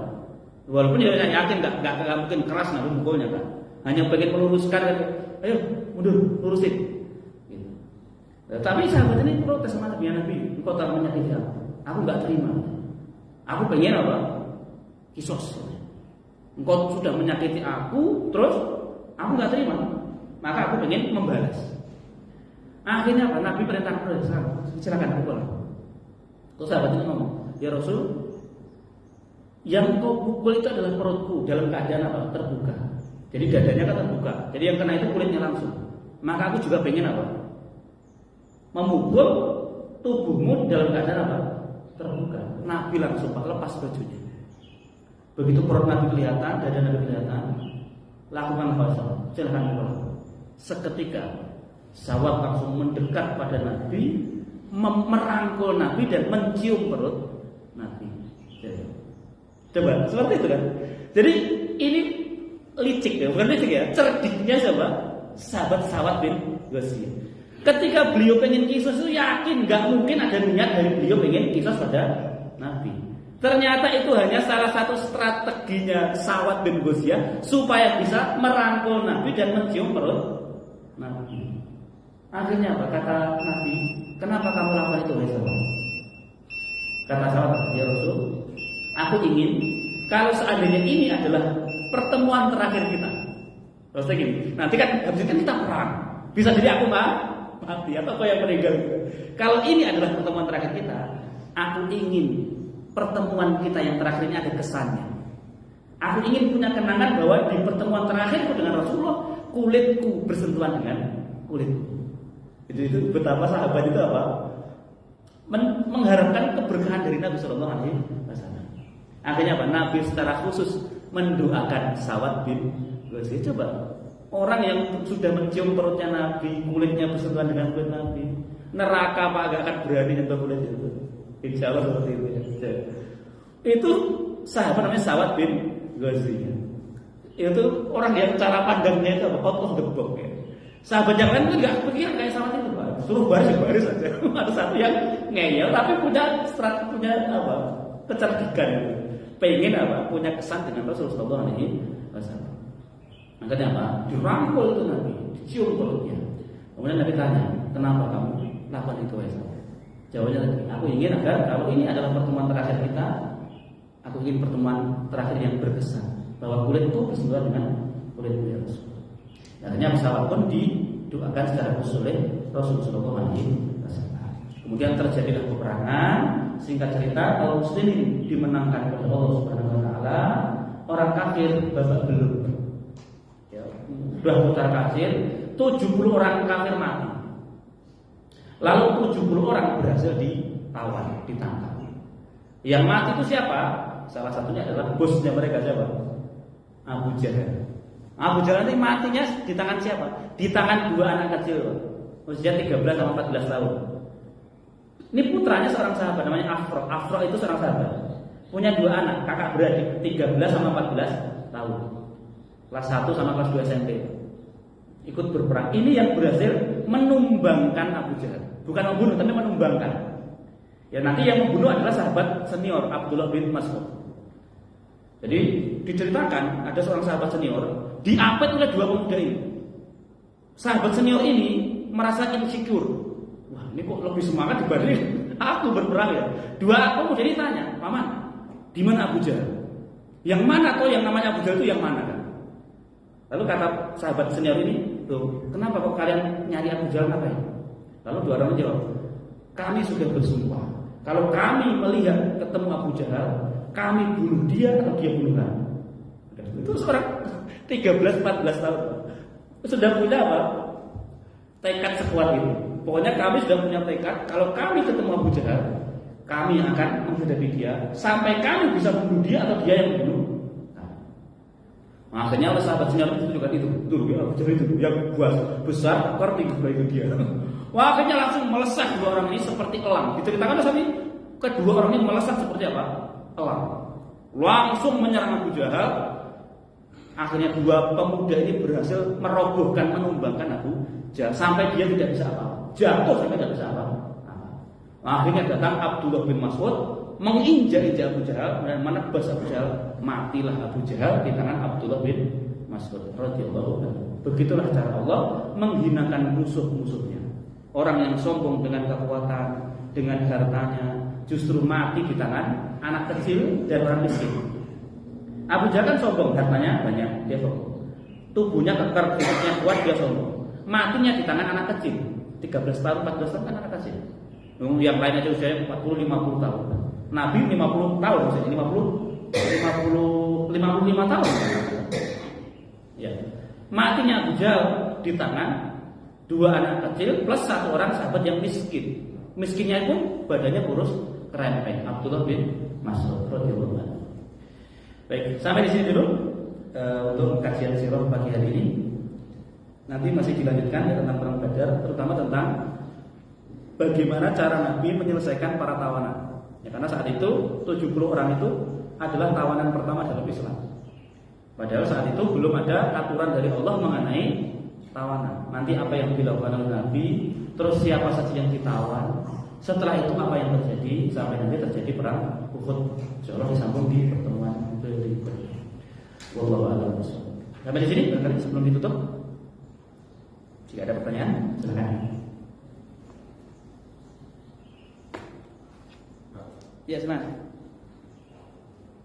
Walaupun dia yakin enggak mungkin keras Nabi mukulnya kan. Hanya pengen meluruskan kan. Ayo mundur, lurusin. Gitu. Tapi sahabat ini protes sama Nabi, engkau telah menyakiti aku. Aku enggak terima. Aku pengen apa? Kisos. Engkau sudah menyakiti aku, terus aku nggak terima, maka aku pengen membalas. Akhirnya apa? Nabi perintah silakan pukul. Terus sahabat ini ngomong, ya Rasul, yang kau pukul itu adalah perutku dalam keadaan apa? Terbuka. Jadi dadanya kan terbuka. Jadi yang kena itu kulitnya langsung. Maka aku juga pengen apa? Memukul tubuhmu dalam keadaan apa? Terbuka. Nabi langsung lepas bajunya. Begitu perut Nabi kelihatan, dada Nabi kelihatan, lakukan khasam, silahkan pulang. Seketika Sawat langsung mendekat pada Nabi, merangkul Nabi dan mencium perut Nabi. Coba seperti itu kan. Jadi ini licik ya, bukan licik ya, cerdiknya siapa? Sahabat Sawat bin Ghaziyah. Ketika beliau pengen kisos itu yakin nggak mungkin ada niat dari beliau pengen kisos pada Nabi. Ternyata itu hanya salah satu strateginya Sawat bin Ghaziyah supaya bisa merangkul Nabi dan mencium perut Nabi. Akhirnya apa? Kata Nabi, kenapa kamu lakukan itu, wahai Sawat? Kata Sawat, ya Rasul, aku ingin kalau seandainya ini adalah pertemuan terakhir kita. Terus gini, nanti kan habis itu kita perang. Bisa jadi aku mati atau kau yang meninggal. Kalau ini adalah pertemuan terakhir kita, aku ingin pertemuan kita yang terakhir ini ada kesannya. Aku ingin punya kenangan bahwa di pertemuan terakhirku dengan Rasulullah, kulitku bersentuhan dengan kulitku. Itu betapa sahabat itu apa? Mengharapkan keberkahan dari Nabi Sallallahu Alaihi Wasallam. Akhirnya apa? Nabi secara khusus mendoakan Sawat bin Ghaziyah. Coba orang yang sudah mencium perutnya Nabi, kulitnya bersentuhan dengan kulit Nabi, neraka apa agak akan berani nyentuh kulit itu? Insya Allah seperti itu. Itu sahabat namanya Sawat bin Ghaziyah. Itu orang yang cara pandangnya itu out of the box ya. Sahabat yang lain itu nggak pikiran kayak Sawat itu, Pak. Suruh baris saja. Ada satu yang ngeyel tapi punya apa? Kecerdikan itu. Pengen apa? Punya kesan dengan Rasulullah Sallallahu Alaihi Wasallam. Makanya apa? Dirangkul itu Nabi, dicium perutnya. Kemudian Nabi tanya, kenapa kamu lakukan itu, wahai Sawat? Jawabnya tadi, aku ingin agar kalau ini adalah pertemuan terakhir kita, aku ingin pertemuan terakhir yang berkesan bahwa kulit itu bersentuhan dengan kulit beliau Rasul. Akhirnya pesawat pun didoakan secara khusus oleh Rasulullah SAW. Kemudian terjadilah peperangan. Singkat cerita, kaum muslimin dimenangkan oleh Allah Subhanahu Wa Taala. Orang kafir babak belur. Ya, sudah putar kafir, 70 orang kafir mati. Lalu 70 orang berhasil ditawan, ditangkap. Yang mati itu siapa? Salah satunya adalah bosnya mereka siapa? Abu Jahal. Abu Jahal nanti matinya di tangan siapa? Di tangan dua anak kecil, usia 13 sama 14 tahun. Ini putranya seorang sahabat namanya Afro. Afro itu seorang sahabat. Punya dua anak, kakak beradik, 13 sama 14 tahun. Kelas 1 sama kelas 2 SMP. Ikut berperang. Ini yang berhasil menumbangkan Abu Jahal. Bukan membunuh, tapi menumbangkan. Ya nanti yang membunuh adalah sahabat senior Abdullah bin Mas'ud. Jadi diceritakan ada seorang sahabat senior diapit oleh dua pemuda ini. Sahabat senior ini merasa insecure. Wah, ini kok lebih semangat dibanding aku berperang ya. Dua pemuda ini tanya, "Paman, di mana Abu Jahal?" Yang mana toh yang namanya Abu Jahal itu yang mana kan? Lalu kata sahabat senior ini, "Tuh, kenapa kok kalian nyari Abu Jahal ngapain?" Lalu dua orang menjawab, "Kami sudah bersumpah, kalau kami melihat ketemu Abu Jahal, kami bunuh dia atau dia bunuh kami." Itu seorang 13-14 tahun sudah punya apa? Tekad sekuat itu. Pokoknya kami sudah punya tekad, kalau kami ketemu Abu Jahal, kami akan menghadapi dia sampai kami bisa bunuh dia atau dia yang membunuh. Nah, akhirnya oleh sahabat senior itu juga itu, ya Abu Jahal itu yang besar, tinggi itu dia. Wah, akhirnya langsung melesat dua orang ini seperti elang. Diceritakan tadi kedua orang ini melesat seperti apa? Elang. Langsung menyerang Abu Jahal. Akhirnya dua pemuda ini berhasil merobohkan, menumbangkan Abu Jahal sampai dia tidak bisa apa, jatuh sampai tidak bisa apa. Akhirnya datang Abdullah bin Mas'ud menginjak-injak Abu Jahal dan menebas Abu Jahal. Matilah Abu Jahal di tangan Abdullah bin Mas'ud radhiyallahu anhu. Begitulah cara Allah menghinakan musuh-musuhnya. Orang yang sombong dengan kekuatan, dengan hartanya, justru mati di tangan anak kecil dan orang miskin. Abu Jahal kan sombong, hartanya banyak, dia sombong. Tubuhnya kekar, fisiknya kuat, dia sombong. Matinya di tangan anak kecil, 13 tahun, 14 tahun kan anak kecil. Yang lain aja usianya 40-50 tahun. Nabi 50 tahun, maksudnya 55 tahun. Ya. Matinya Abu Jahal di tangan dua anak kecil plus satu orang sahabat yang miskin. Miskinnya pun badannya kurus, kerempeng. Abdullah bin Mas'ud radhiyallahu anhu. Baik, sampai di sini dulu untuk kajian sirah pagi hari ini. Nanti masih dilanjutkan ya, tentang perang Badar, terutama tentang bagaimana cara Nabi menyelesaikan para tawanan. Ya, karena saat itu 70 orang itu adalah tawanan pertama dalam Islam. Padahal saat itu belum ada aturan dari Allah mengenai tawanan. Nanti apa yang dilakukan oleh Nabi, terus siapa saja yang ditawan. Setelah itu apa yang terjadi sampai nanti terjadi perang Uhud. Insyaallah disambung di pertemuan berikutnya. Wallahu a'lam bishawab. Sampai di sini barangkali sebelum ditutup. Jika ada pertanyaan, silakan. Ya, silakan.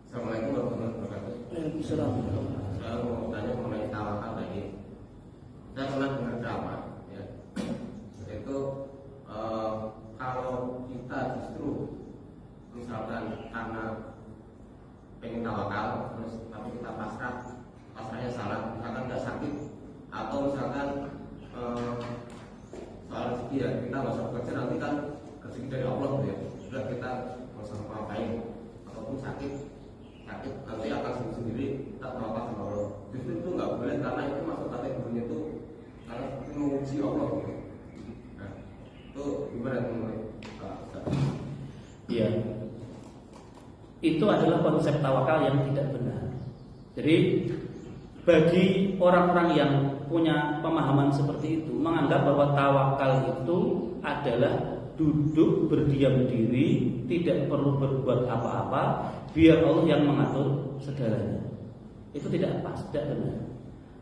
Assalamualaikum warahmatullahi wabarakatuh.
Waalaikumsalam.
Saya mau tanya mengenai tawakal tadi. Saya pernah dengar ceramah, ya. Itu kalau kita justru misalkan karena pengen tawakal, terus tapi kita pasrahnya salah, misalkan nggak sakit, atau misalkan soal rezeki ya kita nggak usah bekerja, nanti kan rezeki dari Allah ya. Sudah kita nggak usah ngapain, ataupun sakit nanti akan sendiri tak tawakal sama Allah. Justru itu nggak boleh karena itu masuk kategorinya itu karena menguji Allah gitu. Nah, itu gimana teman-teman?
Iya. Itu adalah konsep tawakal yang tidak benar. Jadi bagi orang-orang yang punya pemahaman seperti itu, menganggap bahwa tawakal itu adalah duduk berdiam diri, tidak perlu berbuat apa-apa, biar Allah yang mengatur segalanya. Itu tidak pas, tidak benar.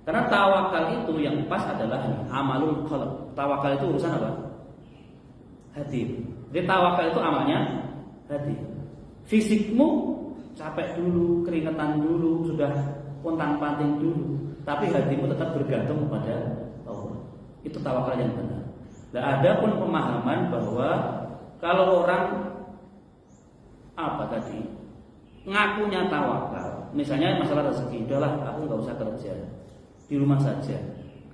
Karena tawakal itu yang pas adalah amalul qalb. Tawakal itu urusan apa? Hati. Jadi tawakal itu amalnya hati. Fisikmu capek dulu, keringetan dulu, sudah pontang-panting dulu, tapi hatimu tetap bergantung kepada Allah. Itu tawakal yang benar. Nah, ada pun pemahaman bahwa kalau orang ngakunya tawakal, misalnya masalah rezeki, udahlah aku nggak usah kerja, di rumah saja.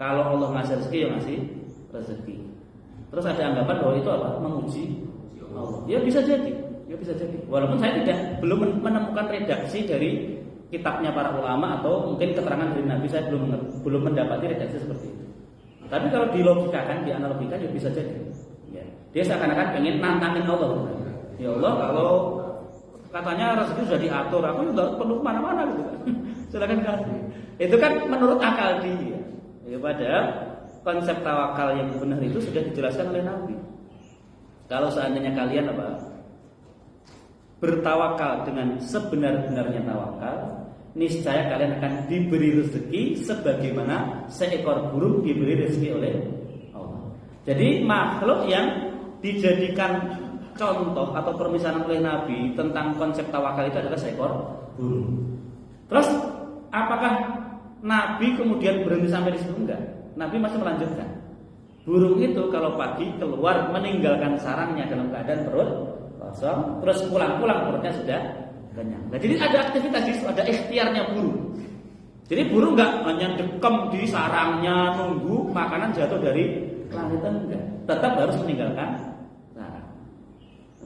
Kalau Allah ngasih rezeki, ya ngasih rezeki. Terus ada anggapan bahwa itu apa? Menguji Allah. Ya bisa jadi. Ya bisa jadi. Walaupun saya belum menemukan redaksi dari kitabnya para ulama atau mungkin keterangan dari Nabi, saya belum mendapati redaksi seperti itu. Tapi kalau dilogikakan, dianalogikan, ya bisa jadi. Ya. Dia seakan-akan pengen nantangin Allah. Ya Allah, kalau katanya rezeki sudah diatur, aku juga perlu kemana-mana gitu. Silakan kasih. Itu kan menurut akal dia. Ya, padahal konsep tawakal yang benar itu sudah dijelaskan oleh Nabi. Kalau seandainya kalian bertawakal dengan sebenar-benarnya tawakal, niscaya kalian akan diberi rezeki sebagaimana seekor burung diberi rezeki oleh Allah. Jadi makhluk yang dijadikan contoh atau permisalan oleh Nabi tentang konsep tawakal itu adalah seekor burung. Terus apakah Nabi kemudian berhenti sampai di situ? Enggak. Nabi masih melanjutkan. Burung itu kalau pagi keluar meninggalkan sarangnya dalam keadaan perut kosong, terus pulang-pulang perutnya sudah kenyang. Nah, jadi ada aktivitas di situ, ada ikhtiarnya burung. Jadi burung nggak hanya dekem di sarangnya nunggu makanan jatuh dari langit, enggak. Tetap harus meninggalkan sarang.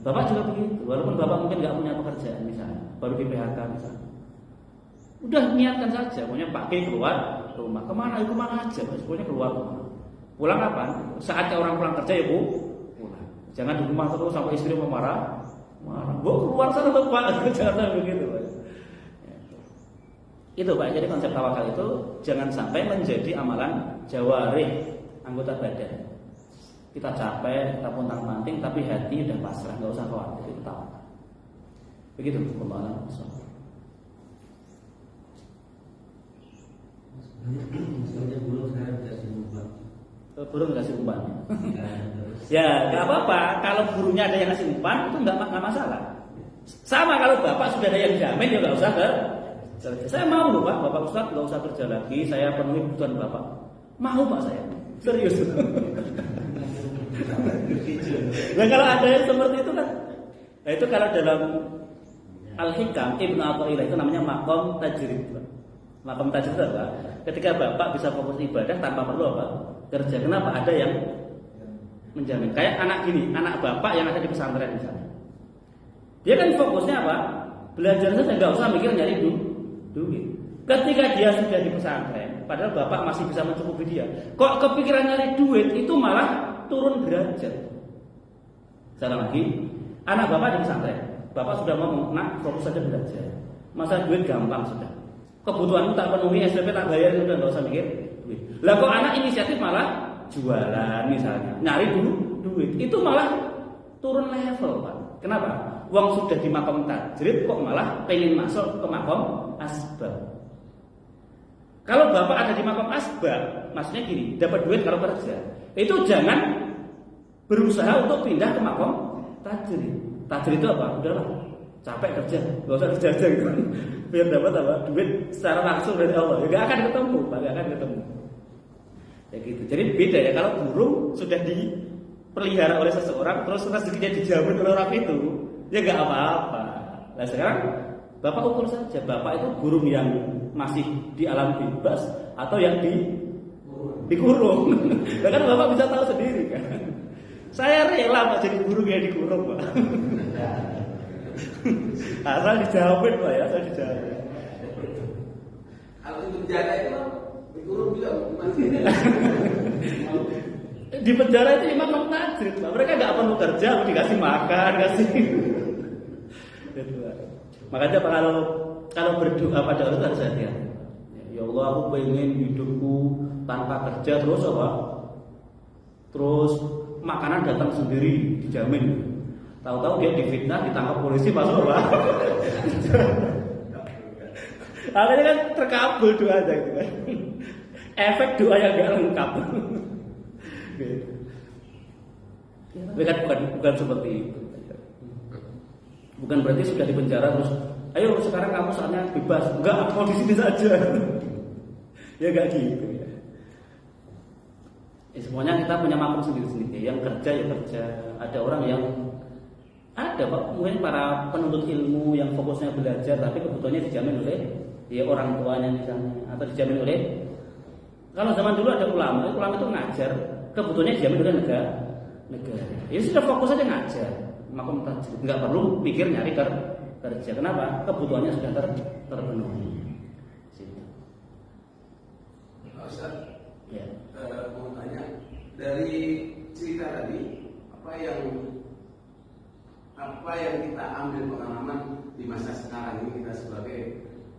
Bapak juga begitu. Walaupun bapak mungkin nggak punya pekerjaan misalnya, baru di PHK misalnya. Udah niatkan saja, pokoknya pagi keluar rumah. Kemana aja, pokoknya keluar rumah. Pulang kapan? Saatnya orang pulang kerja ya bu. Pulang. Jangan di rumah terus sampai istri marah. Bu keluar sana tuh pak. Jangan begitu pak. Itu pak. Jadi konsep tawakal itu jangan sampai menjadi amalan jawarih, anggota badan. Kita capek, kita puntang-panting, tapi hati udah pasrah, nggak usah khawatir, itu tawakal. Begitu, Allah.
Misalnya burung sekarang dikasih umpan.
Burung dikasih umpan. Ya, nggak apa-apa. Kalau burungnya ada yang ngasih umpan, itu nggak masalah. Sama kalau bapak sudah ada yang jamin, ya nggak usah kerja. Saya mau loh pak, bapak Ustadz nggak usah kerja lagi. Saya penuhi kebutuhan bapak. Mau pak saya, serius. Nah kalau ada yang seperti itu kan, nah itu kalau dalam Al-Hikam Ibnu Athaillah itu namanya makom tajrid. Makom tajrid apa? Ketika bapak bisa fokus ibadah tanpa perlu apa? Kerja. Kenapa? Ada yang menjamin. Kayak anak gini, anak bapak yang ada di pesantren misalnya. Dia kan fokusnya apa? Belajar saja, nggak usah mikir nyari duit. Ketika dia sudah di pesantren, padahal bapak masih bisa mencukupi dia, kok kepikiran nyari duit itu malah turun derajat. Sekarang lagi, anak bapak di pesantren, bapak sudah ngomong, nak fokus saja belajar. Masa duit gampang sudah. Kebutuhanmu tak penuhi, SPP tak bayar, sudah nggak usah mikir duit. Lah kok anak inisiatif malah jualan misalnya, nyari duit, itu malah turun level pak. Kenapa? Uang sudah di makom tajrid, kok malah pengen masuk ke makom asbab. Kalau bapak ada di makom asbab, maksudnya gini, dapat duit kalau kerja, itu jangan berusaha untuk pindah ke makom tajrid. Tajrid itu apa? Udahlah, capek kerja, nggak usah kerja aja gitu. Biar dapat apa? Duit secara langsung dari Allah. Ya, gak akan ketemu, pak, gak akan ketemu. Ya gitu. Jadi beda ya kalau burung sudah dipelihara oleh seseorang, terus rezekinya dijamin oleh orang itu, ya gak apa-apa. Nah sekarang bapak ukur saja, bapak itu burung yang masih di alam bebas atau yang dikurung. Nah kan bapak bisa tahu sendiri kan. Saya rela pak jadi burung yang dikurung pak. Asal dijamin pak ya, asal dijamin.
Kalau itu penjara itu dikurung juga masih.
Di penjara itu imam tajrid pak. Mereka nggak perlu kerja, dikasih makan, kasih. Makanya kalau berdoa pada Allah harus hati-hati. Ya Allah, aku pengen hidupku tanpa kerja terus apa? Terus makanan datang sendiri dijamin. Tahu-tahu dia difitnah, ditangkap polisi, masuk apa? Akhirnya kan terkabul doanya gitu kan. Efek doa yang gak lengkap. Tapi kan bukan seperti itu. Bukan berarti sudah di penjara terus, ayo sekarang kamu saatnya bebas. Enggak, mau di sini saja. Ya enggak gitu ya. Semuanya kita punya makom sendiri-sendiri. Yang kerja ya kerja. Ada orang yang ada pak, mungkin para penuntut ilmu yang fokusnya belajar, tapi kebutuhannya dijamin oleh ya orang tuanya misalnya, atau dijamin oleh. Kalau zaman dulu ada ulama itu ngajar, kebutuhannya dijamin oleh negara. Ya sudah fokus aja ngajar. makom tajrid, nggak perlu pikir nyari kerja. Kenapa? Kebutuhannya sudah terpenuhi. Situ.
Ustaz,
Ya.
mau tanya dari cerita tadi apa yang kita ambil pengalaman di masa sekarang ini, kita sebagai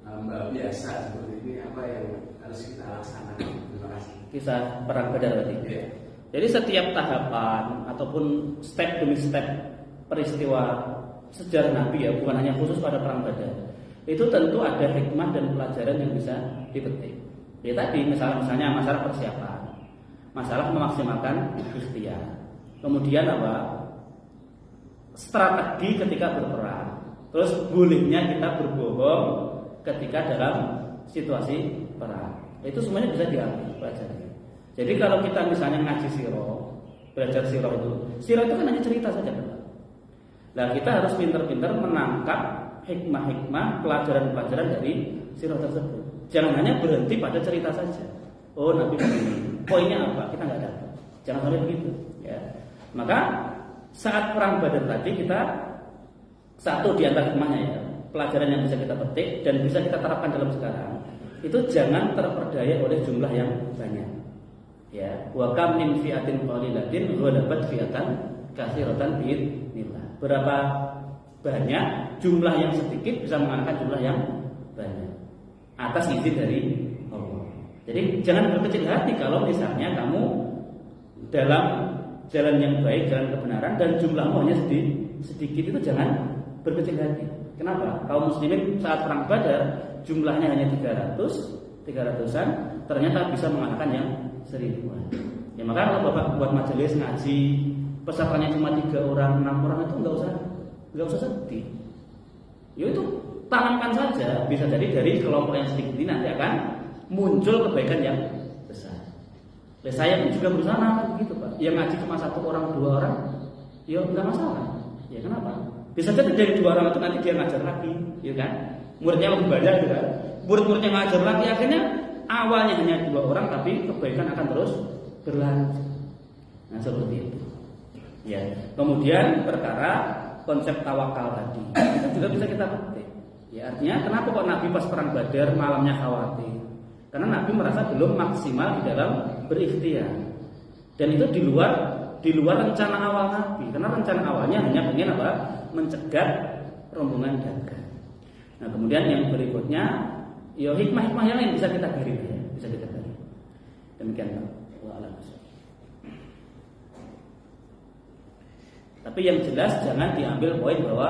hamba biasa seperti ini, apa yang harus kita laksanakan? Terima kasih.
Kisah perang Badar tadi.
Ya.
Jadi setiap tahapan ataupun step demi step peristiwa sejarah Nabi ya, bukan hanya khusus pada perang Badar, itu tentu ada hikmah dan pelajaran yang bisa dipetik. Ya tadi misalnya masalah persiapan, masalah memaksimalkan ikhtiar, kemudian apa? Strategi ketika berperang, terus bolehnya kita berbohong ketika dalam situasi perang. Itu semuanya bisa diambil pelajarannya. Jadi kalau kita misalnya ngaji sirah, belajar sirah itu kan hanya cerita saja kan. Nah kita harus pintar-pintar menangkap hikmah-hikmah, pelajaran-pelajaran dari sirah tersebut. Jangan hanya berhenti pada cerita saja. Oh Nabi begini, poinnya apa? Kita nggak dapat. Jangan sampai begitu. Ya. Maka saat perang Badar tadi kita satu di antara hikmahnya ya, pelajaran yang bisa kita petik dan bisa kita terapkan dalam sekarang, itu jangan terperdaya oleh jumlah yang banyak. Ya, wa kam min fi'atin qalilatin ghalabat fi'atan katsiratan bi'idznillah. Berapa banyak jumlah yang sedikit bisa mengalahkan jumlah yang banyak atas izin dari Allah. Jadi jangan berkecil hati kalau misalnya kamu dalam jalan yang baik, jalan kebenaran dan jumlahmu hanya sedikit, itu jangan berkecil hati. Kenapa? Kaum muslimin saat perang Badar jumlahnya hanya 300-an, ternyata bisa mengalahkan yang 1000-an. Ya maka kalau Bapak buat majelis ngaji, pesertanya cuma 3 orang, 6 orang, itu enggak usah sedih. Ya itu tanamkan saja, bisa jadi dari kelompok yang sedikit ini nanti akan muncul kebaikan yang besar. Saya pun juga berusaha begitu Pak. Yang ngaji cuma 1 orang, 2 orang, ya enggak masalah. Ya kenapa? Bisa jadi dari 2 orang itu nanti dia ngajar lagi, ya kan? Muridnya lebih banyak juga. Murid-muridnya ngajar lagi, akhirnya awalnya hanya 2 orang, tapi kebaikan akan terus berlanjut. Nah seperti itu. Ya. Kemudian perkara konsep tawakal tadi, itu juga bisa kita petik. Ya artinya kenapa kok Nabi pas perang Badar malamnya khawatir? Karena Nabi merasa belum maksimal di dalam berikhtiar. Dan itu di luar rencana awal Nabi. Karena rencana awalnya hanya ingin apa? Mencegah rombongan dagang. Nah, kemudian yang berikutnya, ya hikmah-hikmah yang lain bisa kita gali ya, bisa kita gali. Demikian Pak. Tapi yang jelas jangan diambil poin bahwa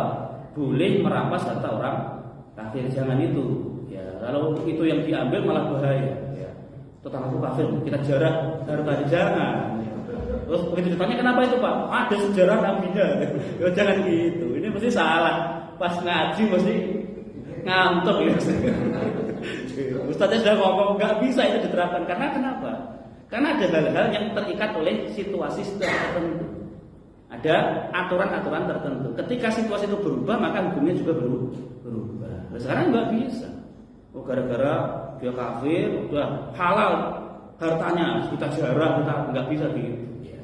boleh merampas harta orang kafir, jangan itu. Ya, kalau itu yang diambil malah bahaya. Ya. Tetanggaku kafir, kita jarah harta, jangan. Terus begitu ditanya kenapa itu Pak? Ada sejarah nabinya. Ya, jangan gitu. Ini mesti salah. Pas ngaji mesti ngantuk ya. Ustaznya sudah ngomong nggak bisa itu diterapkan. Karena kenapa? Karena ada hal-hal yang terikat oleh situasi tertentu. Ada aturan-aturan tertentu. Ketika situasi itu berubah, maka hukumnya juga berubah. Nah, sekarang nggak bisa. Oh, gara-gara dia kafir, udah halal hartanya kita jarah, kita nggak bisa gitu. Ya.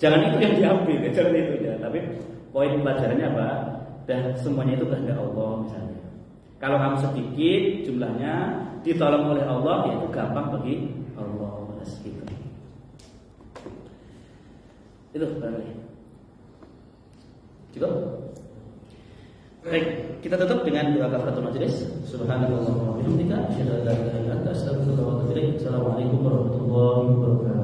Jangan itu yang diambil, ya, jangan itu ya. Tapi poin pelajarannya apa? Dan semuanya itu kehendak Allah misalnya. Kalau kamu sedikit jumlahnya ditolong oleh Allah, ya itu gampang bagi Allah. Gitu. Itu barangkali. Cukup? Baik, kita tutup dengan doa kafaratul majelis. Subhanallah wa bihamdika, asyhadu an la ilaha illa anta, astaghfiruka wa atubu ilaik. Assalamualaikum warahmatullahi wabarakatuh.